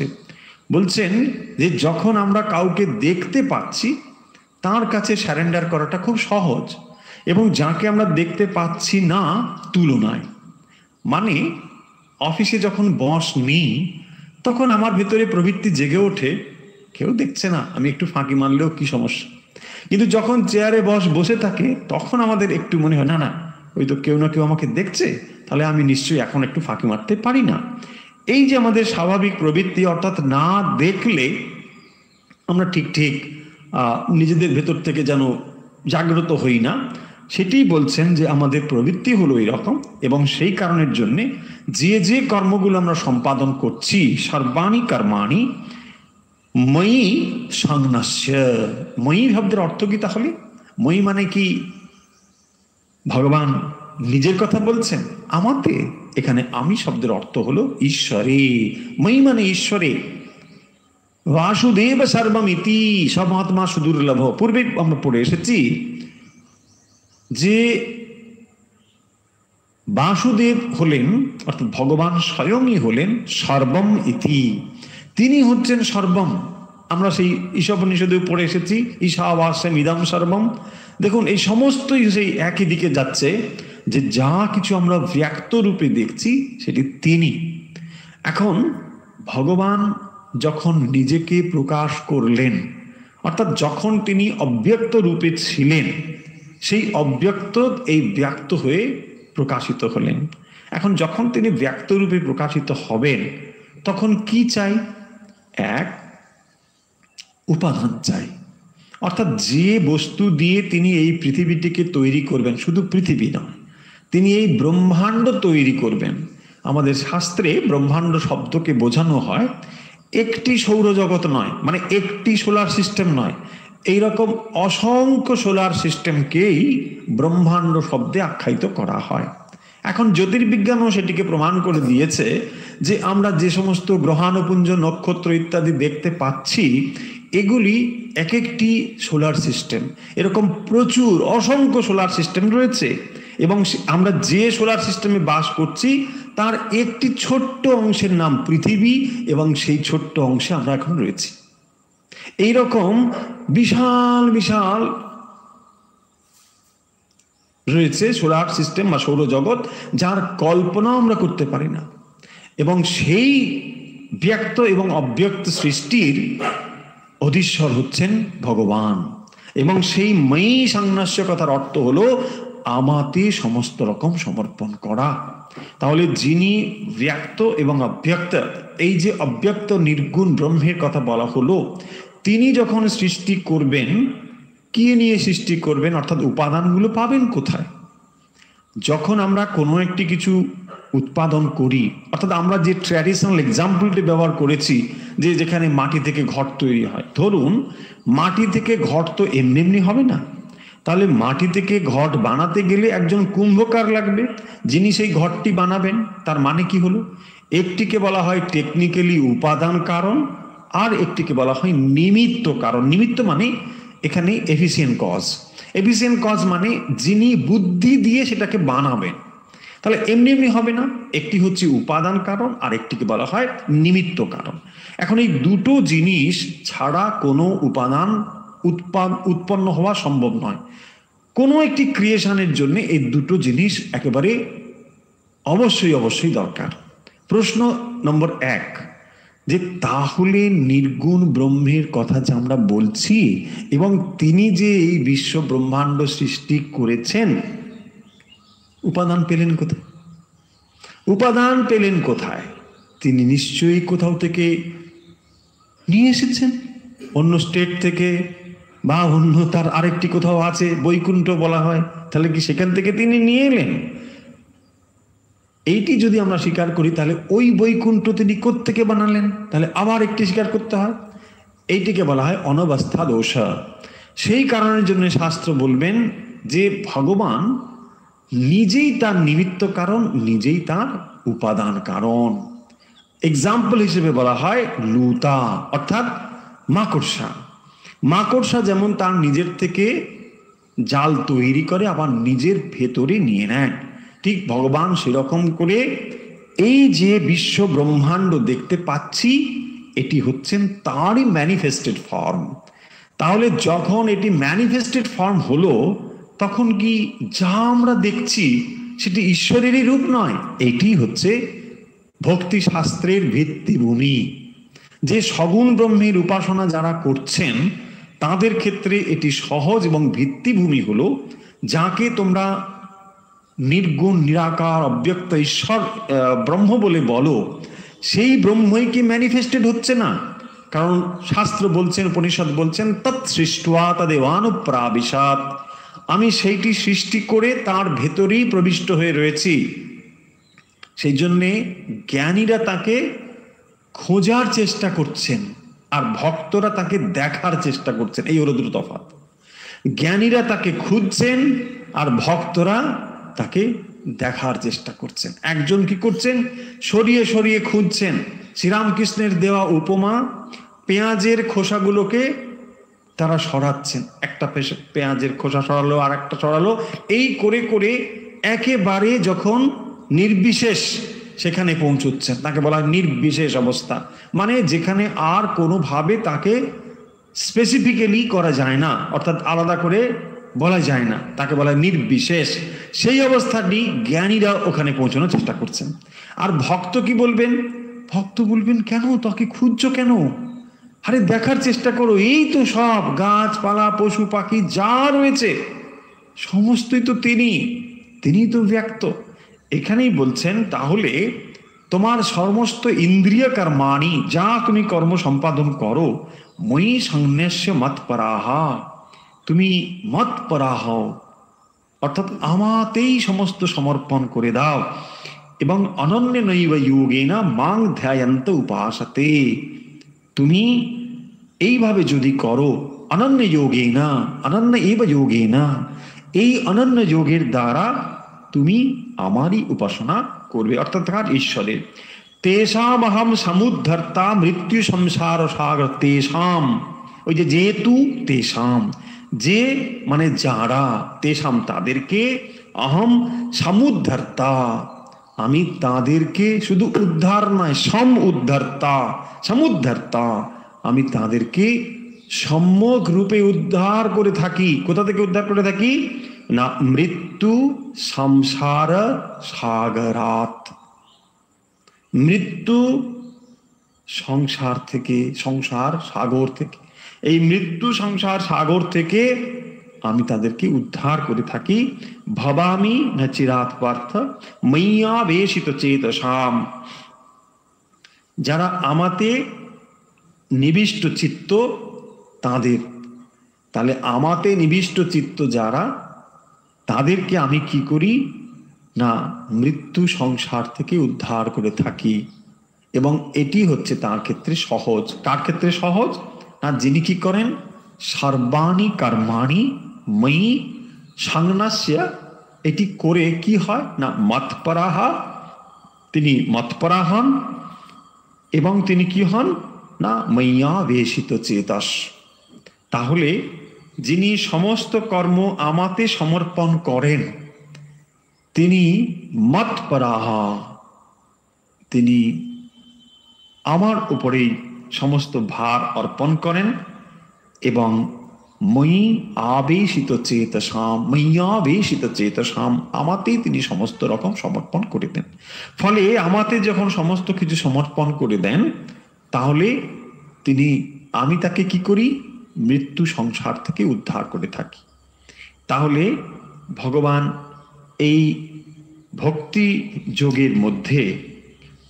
বলছেন যে যখন আমরা কাউকে দেখতে পাচ্ছি, তার কাছে সারেন্ডার করাটা খুব সহজ, এবং যাকে আমরা দেখতে পাচ্ছি না তুলনায়, মানে অফিসে যখন বস নেই, তখন আমার ভেতরে প্রবৃত্তি জেগে ওঠে, কেউ দেখছে না, আমি একটু ফাঁকি মারলেও কি সমস্যা। কিন্তু যখন চেয়ারে বসে থাকে, তখন আমাদের একটু মনে হয়, না না, ওই তো কেউ না কেউ আমাকে দেখছে, তাহলে আমি নিশ্চয়ই এখন একটু ফাঁকি মারতে পারি না। এই যে আমাদের স্বাভাবিক প্রবৃত্তি, অর্থাৎ না দেখলে আমরা ঠিক নিজেদের ভেতর থেকে যেন জাগ্রত হই না, সেটি বলছেন যে আমাদের প্রবৃত্তি হলো এরকম, এবং সেই কারণের জন্যে যে কর্মগুলো আমরা সম্পাদন করছি, সর্বাণি কর্মাণি ময়ি সংন্যস্য। ময়ি শব্দের অর্থ কি তাহলে? ময়ি মানে কি ভগবান নিজের কথা বলছেন? আমাতে এখানে আমি শব্দের অর্থ হলো ঈশ্বরে। ময়ি মানে ঈশ্বরে। বাসুদেব সর্বমিতি, সব আত্মা সুদুর্লভ। পূর্বে আমরা পড়ে এসেছি যে বাসুদেব হলেন, অর্থাৎ ভগবান স্বয়ংই হলেন সর্বম ইতি, তিনি হচ্ছেন সর্বম। আমরা সেই ঈশোপনিষদেও পড়ে এসেছি, ঈশাবাস্যম ইদম সর্বম। দেখুন এই সমস্তই সেই একই দিকে যাচ্ছে, যে যা কিছু আমরা ব্যক্ত রূপে দেখছি সেটি তিনি। এখন ভগবান যখন নিজেকে প্রকাশ করলেন, অর্থাৎ যখন তিনি অব্যক্ত রূপে ছিলেন, সেই অব্যক্ত এই ব্যক্ত হয়ে প্রকাশিত হলেন। এখন যখন তিনি ব্যক্ত রূপে প্রকাশিত হবেন, তখন কি চাই? এক, উপাদান চাই। অর্থাৎ যে বস্তু দিয়ে তিনি এই পৃথিবীটিকে তৈরি করবেন, শুধু পৃথিবী নয়, তিনি এই ব্রহ্মাণ্ড তৈরি করবেন। আমাদের শাস্ত্রে ব্রহ্মাণ্ড শব্দকে বোঝানো হয় একটি সৌরজগৎ নয়, মানে একটি সোলার সিস্টেম নয়, এইরকম অসংখ্য সোলার সিস্টেমকেই ব্রহ্মাণ্ড শব্দে আখ্যায়িত করা হয়। এখন জ্যোতির্বিজ্ঞানও সেটিকে প্রমাণ করে দিয়েছে যে আমরা যে সমস্ত গ্রহাণুপুঞ্জ, নক্ষত্র ইত্যাদি দেখতে পাচ্ছি, এগুলি এক একটি সোলার সিস্টেম। এরকম প্রচুর অসংখ্য সোলার সিস্টেম রয়েছে, এবং আমরা যে সোলার সিস্টেমে বাস করছি তার একটি ছোট্ট অংশের নাম পৃথিবী, এবং সেই ছোট্ট অংশে আমরা এখন রয়েছি। এইরকম বিশাল বিশাল রয়েছে সোলার সিস্টেম বা সৌরজগৎ, যার কল্পনাও আমরা করতে পারি না। এবং সেই ব্যক্ত এবং অব্যক্ত সৃষ্টির অধীশ্বর হচ্ছেন ভগবান। এবং সেই ময়ী সাংন্যাস্য কথার অর্থ হলো আমাতে সমস্ত রকম সমর্পণ করা। তাহলে যিনি ব্যক্ত এবং অব্যক্ত, এই যে অব্যক্ত নির্গুণ ব্রহ্মের কথা বলা হলো, তিনি যখন সৃষ্টি করবেন, কি নিয়ে সৃষ্টি করবেন? অর্থাৎ উপাদানগুলো পাবেন কোথায়? যখন আমরা কোনো একটি কিছু উৎপাদন করি, অর্থাৎ আমরা যে ট্র্যাডিশনাল এক্সাম্পলটি ব্যবহার করেছি, যে যেখানে মাটি থেকে ঘট তৈরি হয়, ধরুন মাটি থেকে ঘট তো এমনি এমনি হবে না। তাহলে মাটি থেকে ঘট বানাতে গেলে একজন কুম্ভকার লাগবে, যিনি সেই ঘটটি বানাবেন। তার মানে কি হলো? একটিকে বলা হয় টেকনিক্যালি উপাদান কারণ, আর একটিকে বলা হয় নিমিত্ত কারণ। নিমিত্ত মানে এখানে এফিসিয়েন্ট কজ। এফিসিয়েন্ট কজ মানে যিনি বুদ্ধি দিয়ে সেটাকে বানাবেন। তাহলে এমনি এমনি হবে না। একটি হচ্ছে উপাদান কারণ, আর একটিকে বলা হয় নিমিত্ত কারণ। এখন এই দুটো জিনিস ছাড়া কোনো উপাদান উৎপন্ন হওয়া সম্ভব নয়। কোনো একটি ক্রিয়েশনের জন্য এই দুটো জিনিস একেবারে অবশ্যই অবশ্যই দরকার। প্রশ্ন নম্বর 1, যে তাহলে নির্গুণ ব্রহ্মের কথা যে আমরা বলছি, এবং তিনি যে এই বিশ্ব ব্রহ্মাণ্ড সৃষ্টি করেছেন, উপাদান পেলেন কোথায়? উপাদান পেলেন কোথায়? তিনি নিশ্চয়ই কোথাও থেকে নিয়ে এসেছেন, অন্য স্টেট থেকে, বা অন্য তার আরেকটি কোথাও আছে, বৈকুণ্ঠ বলা হয়, তাহলে কি সেখান থেকে তিনি নিয়ে এলেন? এইটি যদি আমরা স্বীকার করি, তাহলে ওই বৈকুণ্ঠ তিনি কোত্থেকে বানালেন? তাহলে আবার একটি স্বীকার করতে হয়। এইটিকে বলা হয় অনবস্থা দোষ। সেই কারণের জন্য শাস্ত্র বলবেন যে ভগবান নিজেই তার নিমিত্ত কারণ, নিজেই তার উপাদান কারণ। এক্সাম্পল হিসেবে বলা হয় লুতা, অর্থাৎ মাকড়সা। মাকড়সা যেমন তার নিজের থেকে জাল তৈরি করে আবার নিজের ভেতরে নিয়ে নেয়, ঠিক ভগবান সেরকম করে এই যে বিশ্ব ব্রহ্মাণ্ড দেখতে পাচ্ছি, এটি হচ্ছেন তারই ম্যানিফেস্টেড ফর্ম। তাহলে যখন এটি ম্যানিফেস্টেড ফর্ম হলো, তখন কি যা আমরা দেখছি সেটি ঈশ্বরেরই রূপ নয়? এটি হচ্ছে ভক্তি শাস্ত্রের ভিত্তিভূমি। যে সগুণ ব্রহ্মের উপাসনা যারা করছেন, তাদের ক্ষেত্রে এটি সহজ, এবং ভিত্তিভূমি হলো যাকে তোমরা নির্গুণ, নিরাকার, অব্যক্ত ঈশ্বর ব্রহ্ম বলে বলো, সেই ব্রহ্মই কি ম্যানিফেস্টেড হচ্ছে না? কারণ শাস্ত্র বলছেন, উপনিষদ বলছেন, তৎ সৃষ্টা তদেবানুপ্রাবিশাৎ, আমি সেইটি সৃষ্টি করে তার ভেতরেই প্রবিষ্ট হয়ে রয়েছি। সেই জন্যে জ্ঞানীরা তাকে খোঁজার চেষ্টা করছেন, আর ভক্তরা তাকে দেখার চেষ্টা করছেন। এই হলো দুটো তফাৎ। জ্ঞানীরা তাকে খুঁজছেন, আর ভক্তরা তাকে দেখার চেষ্টা করছেন। একজন কি করছেন? সরিয়ে সরিয়ে খুঁজছেন। শ্রীরামকৃষ্ণের দেওয়া উপমা, পেঁয়াজের খোসাগুলোকে তারা সরাচ্ছেন। একটা পেঁয়াজের খোসা সরালো, আর একটা সরালো, এই করে করে একেবারে যখন নির্বিশেষ সেখানে পৌঁছচ্ছেন, তাকে বলা হয় নির্বিশেষ অবস্থা। মানে যেখানে আর কোনোভাবে তাকে স্পেসিফিক্যালি করা যায় না, অর্থাৎ আলাদা করে বলা যায় না, তাকে বলা হয় নির্বিশেষ। সেই অবস্থাটি জ্ঞানীরা ওখানে পৌঁছানোর চেষ্টা করছেন। আর ভক্ত কি বলবেন? ভক্ত বলবেন, কেন তাকে খুঁজছো কেন? আরে দেখার চেষ্টা করো, এই তো সব গাছপালা পশু পাখি যা রয়েছে সমস্তই তো তিনি তো ব্যক্ত। এখানেই বলছেন, তাহলে তোমার সমস্ত ইন্দ্রিয় কর্মাণি, যা তুমি কর্ম সম্পাদন করো, মই সংন্যাস্য মৎপরাহা, তুমি মৎপরা হও, অর্থাৎ আমাতেই সমস্ত সমর্পণ করে দাও। এবং অনন্য নৈব যোগেনা মাং ধ্যায়ন্ত উপাসতে, তুমি এইভাবে যদি করো, অনন্য যোগেনা, অনন্য এব যোগেনা, এই অনন্য যোগের দ্বারা তুমি আমারই উপাসনা করবে, অর্থাৎ কার? ঈশ্বরের। তেষাম অহম সমুদ্ধর্তা মৃত্যু সংসার সাগর তেষাম, ওই যে যেহেতু তেষাম, যে মানে যারা, তেষাম তাদেরকে, অহম সমুদ্ধর্তা আমি তাদেরকে শুধু উদ্ধার নয়, সমুদ্ধর্তা আমি তাদেরকে সম্যক রূপে উদ্ধার করে থাকি। কোথা থেকে উদ্ধার করে থাকি? না মৃত্যু সংসার সাগরাত, মৃত্যু সংসার থেকে, সংসার সাগর থেকে, এই মৃত্যু সংসার সাগর থেকে আমি তাদেরকে উদ্ধার করে থাকি। ভবামি না চিরাত পার্থ ময়্যাবেশিত চেতসাম, যারা আমাতে নিবিষ্ট চিত্ত তাদের, তাহলে আমাতে নিবিষ্ট চিত্ত যারা, তাদেরকে আমি কি করি? না মৃত্যু সংসার থেকে উদ্ধার করে থাকি। এবং এটি হচ্ছে তার ক্ষেত্রে সহজ। কার ক্ষেত্রে সহজ? না যিনি কি করেন? সর্বাণি কর্মাণি ময়ি সংন্যাস্য, এটি করে কি হয় না মৎপরাহা, তিনি মৎপরা হন। এবং তিনি কি হন? না ময়্যাবেশিত চেতস। তাহলে যিনি সমস্ত কর্ম আমাতে সমর্পণ করেন, তিনি মৎপরাহা, তিনি আমার উপরেই সমস্ত ভার অর্পণ করেন। এবং মই আবেশিত চেতসাম, ময়্যাবেশিত চেতসাম, আমাতেই তিনি সমস্ত রকম সমর্পণ করে দেন। ফলে আমাতে যখন সমস্ত কিছু সমর্পণ করে দেন, তাহলে তিনি, আমি তাকে কি করি? মৃত্যু সংসার থেকে উদ্ধার করে থাকি। তাহলে ভগবান এই ভক্তি যোগের মধ্যে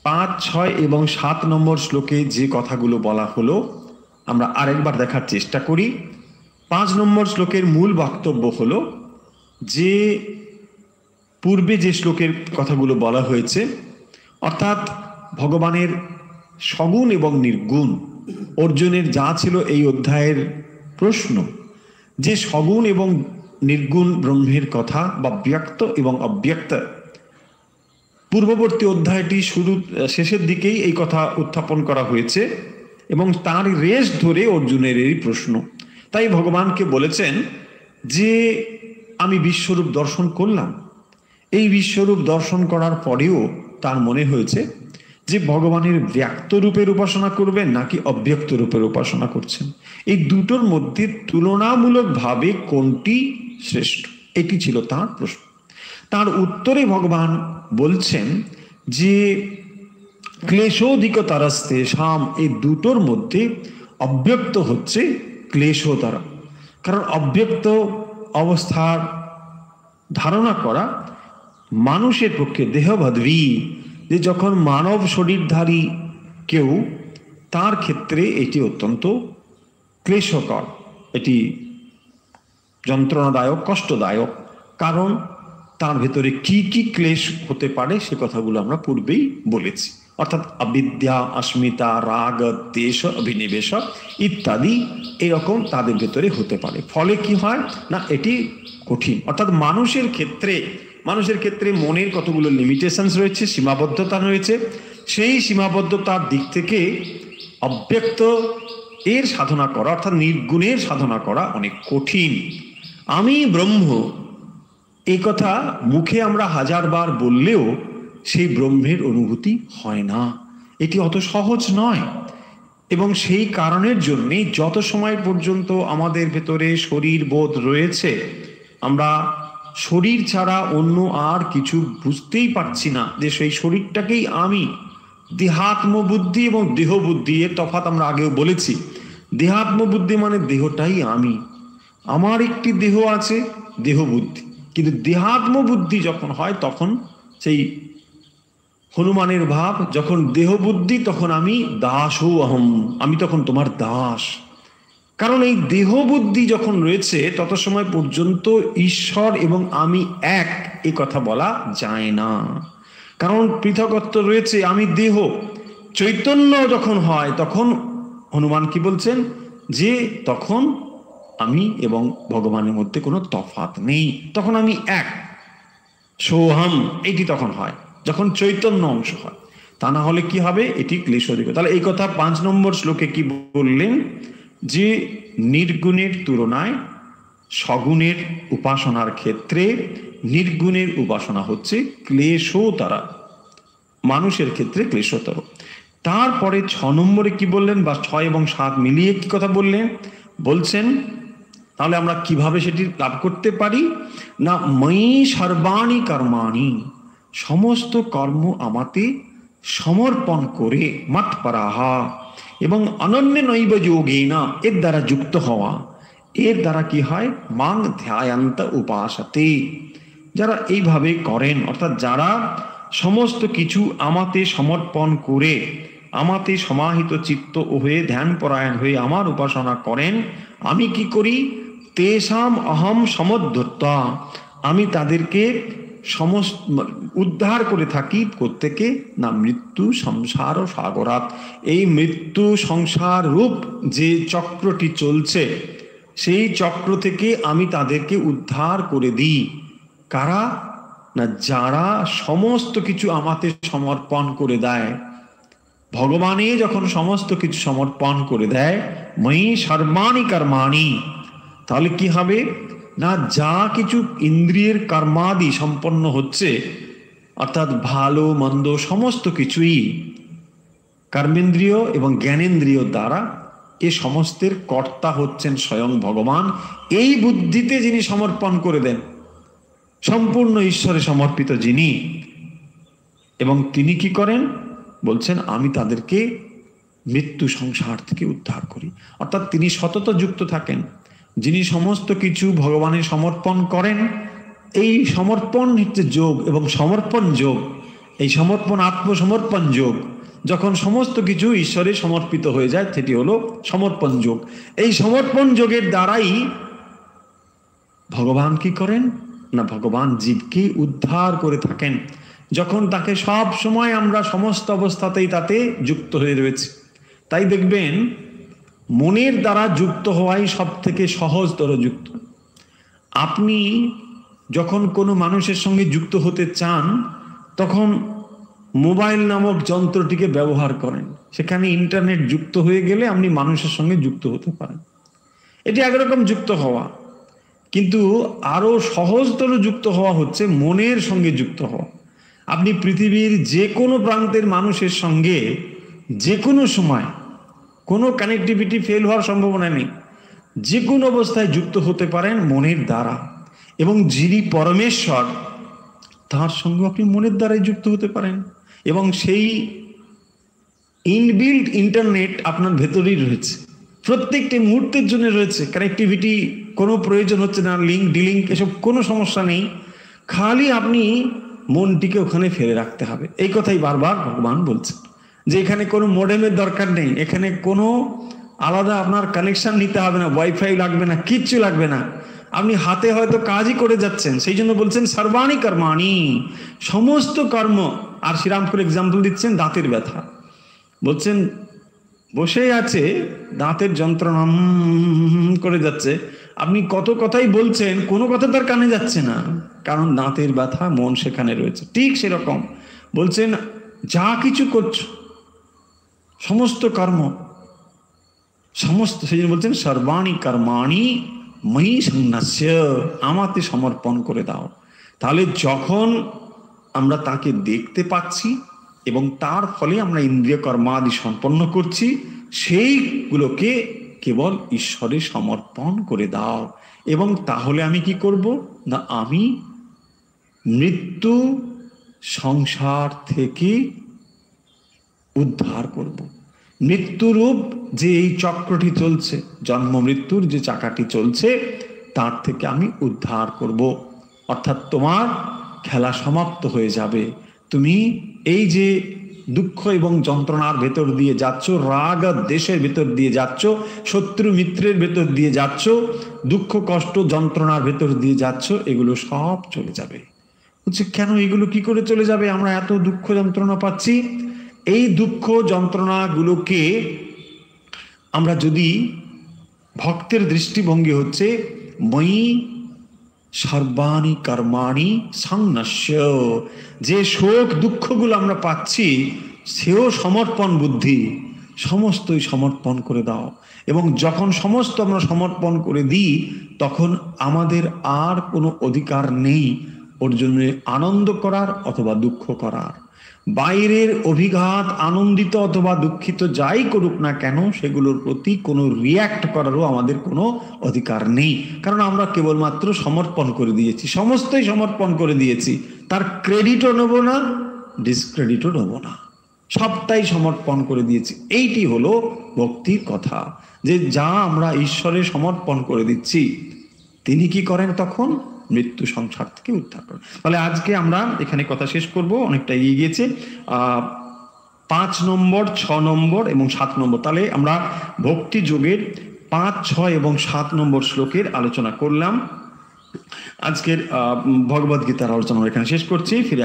5, 6 এবং 7 নম্বর শ্লোকে যে কথাগুলো বলা হলো, আমরা আরেকবার দেখার চেষ্টা করি। 5 নম্বর শ্লোকের মূল বক্তব্য হলো যে পূর্বে যে শ্লোকের কথাগুলো বলা হয়েছে, অর্থাৎ ভগবানের সগুণ এবং নির্গুণ, অর্জুনের যা ছিল এই অধ্যায়ের প্রশ্ন, যে সগুণ এবং নির্গুণ ব্রহ্মের কথা বা ব্যক্ত এবং অব্যক্ত, পূর্ববর্তী অধ্যায়টি শেষের দিকেই এই কথা উত্থাপন করা হয়েছে এবং তার রেশ ধরে অর্জুনের এই প্রশ্ন। তাই ভগবানকে বলেছেন যে আমি বিশ্বরূপ দর্শন করলাম, এই বিশ্বরূপ দর্শন করার পরেও তার মনে হয়েছে যে ভগবানের ব্যক্ত রূপের উপাসনা করবেন নাকি অব্যক্ত রূপের উপাসনা করছেন, এই দুটোর মধ্যে তুলনামূলকভাবে কোনটি শ্রেষ্ঠ, এটি ছিল তার প্রশ্ন। তার উত্তরে ভগবান বলছেন যে ক্লেশোধিকতরস্তে সাম, এই দুটোর মধ্যে অব্যক্ত হচ্ছে ক্লেশতর। কারণ অব্যক্ত অবস্থার ধারণা করা মানুষের পক্ষে দেহবদ্বী, যে যখন মানব শরীরধারী কেউ, তার ক্ষেত্রে এটি অত্যন্ত ক্লেশকর, এটি যন্ত্রণাদায়ক, কষ্টদায়ক। কারণ তার ভেতরে কি কি ক্লেশ হতে পারে সে কথাগুলো আমরা পূর্বেই বলেছি, অর্থাৎ অবিদ্যা, অস্মিতা, রাগ, দ্বেষ, অভিনিবেশ ইত্যাদি এরকম তাদের ভেতরে হতে পারে। ফলে কি হয় না এটি কঠিন, অর্থাৎ মানুষের ক্ষেত্রে মনের কতগুলো লিমিটেশনস রয়েছে, সীমাবদ্ধতা রয়েছে। সেই সীমাবদ্ধতার দিক থেকে অব্যক্ত এর সাধনা করা, অর্থাৎ নির্গুণের সাধনা করা অনেক কঠিন। আমি ব্রহ্ম, এই কথা মুখে আমরা 1000 বার বললেও সেই ব্রহ্মের অনুভূতি হয় না। এটি অত সহজ নয়। এবং সেই কারণের জন্যে যত সময় পর্যন্ত আমাদের ভেতরে শরীর বোধ রয়েছে, আমরা শরীর ছাড়া অন্য আর কিছু বুঝতেই পারছি না, যে সেই শরীরটাকেই আমি। দেহাত্মবুদ্ধি এবং দেহবুদ্ধি এর তফাৎ আমরা আগেও বলেছি। দেহাত্মবুদ্ধি মানে দেহটাই আমি, আমার একটি দেহ আছে, দেহবুদ্ধি। কিন্তু দেহাত্মবুদ্ধি যখন হয় তখন সেই হনুমানের ভাব, যখন দেহবুদ্ধি তখন আমি দাসো অহম, আমি তখন তোমার দাস। কারণ এই দেহবুদ্ধি যখন রয়েছে তত সময় পর্যন্ত ঈশ্বর এবং আমি এক, এ কথা বলা যায় না। কারণ পৃথকত্ব রয়েছে, আমি দেহ। চৈতন্য যখন হয় তখন হনুমান কি বলছেন, যে তখন আমি এবং ভগবানের মধ্যে কোনো তফাৎ নেই, তখন আমি এক, সোহম, এটি তখন হয় যখন চৈতন্য অংশ হয়। তা না হলে কি হবে, এটি ক্লেশোদিক। তাহলে এই কথা 5 নম্বর শ্লোকে কি বললেন, যে নির্গুণের তুলনায় সগুণের উপাসনার ক্ষেত্রে নির্গুণের উপাসনা হচ্ছে ক্লেশতর, মানুষের ক্ষেত্রে ক্লেশতর। তারপরে 6 নম্বরে কি বললেন, বা 6 এবং 7 মিলিয়ে কি কথা বললেন, বলছেন তাহলে আমরা কিভাবে সেটি লাভ করতে পারি না, ময়ি সর্বাণি কর্মাণি, সমস্ত কর্ম আমাতে সমর্পণ করে, মৎপরাহা, এবং অনন্য নৈব যোগেনা, এর দ্বারা যুক্ত হওয়া। এর দ্বারা কি হয়, মাং ধ্যায়ন্ত উপাসতে, যারা এইভাবে করেন, অর্থাৎ যারা সমস্ত কিছু আমাতে সমর্পণ করে, আমাতে সমাহিত চিত্ত হয়ে ধ্যান পরায়ণ হয়ে আমার উপাসনা করেন, আমি কি করি, তেষাম অহম সমুদ্ধতা, আমি তাদেরকে সমস্ত উদ্ধার করে থাকি প্রত্যেকে, না মৃত্যু সংসার ও সাগরাত, এই মৃত্যু সংসার রূপ যে চক্রটি চলছে, সেই চক্র থেকে আমি তাদেরকে উদ্ধার করে দিই। কারা, না যারা সমস্ত কিছু আমাতে সমর্পণ করে দেয়। ভগবানে যখন সমস্ত কিছু সমর্পণ করে দেয়, ময়ি সর্বাণি কর্মাণি, তাহলে কি হবে না, যা কিছু ইন্দ্রিয়ের কর্মাদি সম্পন্ন হচ্ছে, অর্থাৎ ভালো মন্দ সমস্ত কিছুই কর্মেন্দ্রিয় এবং জ্ঞানেন্দ্রিয় দ্বারা, এ সমস্তের কর্তা হচ্ছেন স্বয়ং ভগবান। এই বুদ্ধিতে যিনি সমর্পণ করে দেন, সম্পূর্ণ ঈশ্বরে সমর্পিত যিনি, এবং তিনি কি করেন, বলছেন আমি তাদেরকে মৃত্যু সংসার থেকে উদ্ধার করি। অর্থাৎ তিনি সতত যুক্ত থাকেন। যিনি সমস্ত কিছু ভগবানে সমর্পণ করেন, এই সমর্পণ হচ্ছে যোগ এবং সমর্পণ যোগ, এই সমর্পণ আত্মসমর্পণ যোগ, যখন সমস্ত কিছু ঈশ্বরে সমর্পিত হয়ে যায় সেটি হলো সমর্পণ যোগ। এই সমর্পণ যোগের দ্বারাই ভগবান কি করেন না, ভগবান জীবকে উদ্ধার করে থাকেন। যখন তাকে সব সময় আমরা সমস্ত অবস্থাতেই তাতে যুক্ত হয়ে রয়েছে। তাই দেখবেন মনের দ্বারা যুক্ত হওয়াই সব থেকে সহজতর যুক্ত। আপনি যখন কোনো মানুষের সঙ্গে যুক্ত হতে চান, তখন মোবাইল নামক যন্ত্রটিকে ব্যবহার করেন, সেখানে ইন্টারনেট যুক্ত হয়ে গেলে আপনি মানুষের সঙ্গে যুক্ত হতে পারেন। এটি একরকম যুক্ত হওয়া, কিন্তু আরো সহজতর যুক্ত হওয়া হচ্ছে মনের সঙ্গে যুক্ত হওয়া। আপনি পৃথিবীর যে কোনো প্রান্তের মানুষের সঙ্গে যে কোনো সময় কোনো কানেক্টিভিটি ফেল হওয়ার সম্ভাবনা নেই, যে কোনো অবস্থায় যুক্ত হতে পারেন মনের দ্বারা। এবং যিনি পরমেশ্বর, তার সঙ্গে আপনি মনের দ্বারাই যুক্ত হতে পারেন, এবং সেই ইনবিল্ট ইন্টারনেট আপনার ভেতরেই রয়েছে, প্রত্যেকটি মুহূর্তের জন্য রয়েছে। কানেক্টিভিটি কোনো প্রয়োজন হচ্ছে না, লিঙ্ক ডিলিঙ্ক এসব কোনো সমস্যা নেই, খালি আপনি মনটিকে ওখানে ফেলে রাখতে হবে। এই কথাই বারবার ভগবান বলছেন, যে এখানে কোনো মডেমের দরকার নেই, এখানে কোনো আলাদা আপনার কানেকশন নিতে হবে না, ওয়াইফাই লাগবে না, কিচ্ছু লাগবে না, আপনি হাতে হয়তো কাজই করে যাচ্ছেন। সেই জন্য বলছেন সর্বাণি কর্মাণি, সমস্ত কর্ম। আর শ্রীরাম করে এক্সাম্পল দিচ্ছেন দাঁতের ব্যথা, বলছেন বসে আছে, দাঁতের যন্ত্রণা করে যাচ্ছে, আপনি কত কথাই বলছেন, কোনো কথা তার কানে যাচ্ছে না, কারণ দাঁতের ব্যথা, মন সেখানে রয়েছে। ঠিক সেরকম বলছেন যা কিছু করছো, সমস্ত কর্ম, সমস্ত, সেই জন্য বলছেন সর্বাণি কর্মাণি ময়ি সন্ন্যাস্য, আমাতে সমর্পণ করে দাও। তাহলে যখন আমরা তাকে দেখতে পাচ্ছি এবং তার ফলে আমরা ইন্দ্রিয় কর্মাদি সম্পন্ন করছি, সেইগুলোকে কেবল ঈশ্বরে সমর্পণ করে দাও। এবং তাহলে আমি কি করব না, আমি মৃত্যু সংসার থেকে উদ্ধার করব। মৃত্যুরূপ যে এই চক্রটি চলছে, জন্ম মৃত্যুর যে চাকাটি চলছে, তার থেকে আমি উদ্ধার করব। অর্থাৎ তোমার খেলা সমাপ্ত হয়ে যাবে। তুমি এই যে দুঃখ এবং যন্ত্রণার ভেতর দিয়ে যাচ্ছ, রাগ আর দেশের ভেতর দিয়ে যাচ্ছ, শত্রু মিত্রের ভেতর দিয়ে যাচ্ছ, দুঃখ কষ্ট যন্ত্রণার ভেতর দিয়ে যাচ্ছ, এগুলো সব চলে যাবে। বলছে কেন এগুলো কি করে চলে যাবে? আমরা এত দুঃখ যন্ত্রণা পাচ্ছি। এই দুঃখ যন্ত্রণাগুলোকে আমরা যদি, ভক্তের দৃষ্টিভঙ্গি হচ্ছে ময়ি সর্বাণি কর্মাণি সংন্যস্য, যে শোক দুঃখগুলো আমরা পাচ্ছি সেও সমর্পণ বুদ্ধি, সমস্তই সমর্পণ করে দাও। এবং যখন সমস্ত আমরা সমর্পণ করে দিই, তখন আমাদের আর কোনো অধিকার নেই ওর জন্য আনন্দ করার অথবা দুঃখ করার। বাইরের অভিঘাত আনন্দিত অথবা দুঃখিত যাই করুক না কেন, সেগুলোর প্রতি কোনো রিয়্যাক্ট করারও আমাদের কোনো অধিকার নেই, কারণ আমরা কেবলমাত্র সমর্পণ করে দিয়েছি, সমস্তই সমর্পণ করে দিয়েছি। তার ক্রেডিটও নেব না, ডিসক্রেডিটও নেব না, সবটাই সমর্পণ করে দিয়েছি। এইটি হলো ভক্তির কথা, যে যা আমরা ঈশ্বরে সমর্পণ করে দিচ্ছি, তিনি কি করেন তখন? মৃত্যু সংসার থেকে উদ্ধার করেন। তাহলে আজকে আমরা এখানে কথা শেষ করব, অনেকটা এগিয়ে গিয়েছে। 5 নম্বর, 6 নম্বর এবং 7 নম্বর, তাহলে আমরা ভক্তি যোগের 5, 6 এবং 7 নম্বর শ্লোকের আলোচনা করলাম। আজকের ভগবদ গীতার আলোচনা এখানে শেষ করছি। ফিরে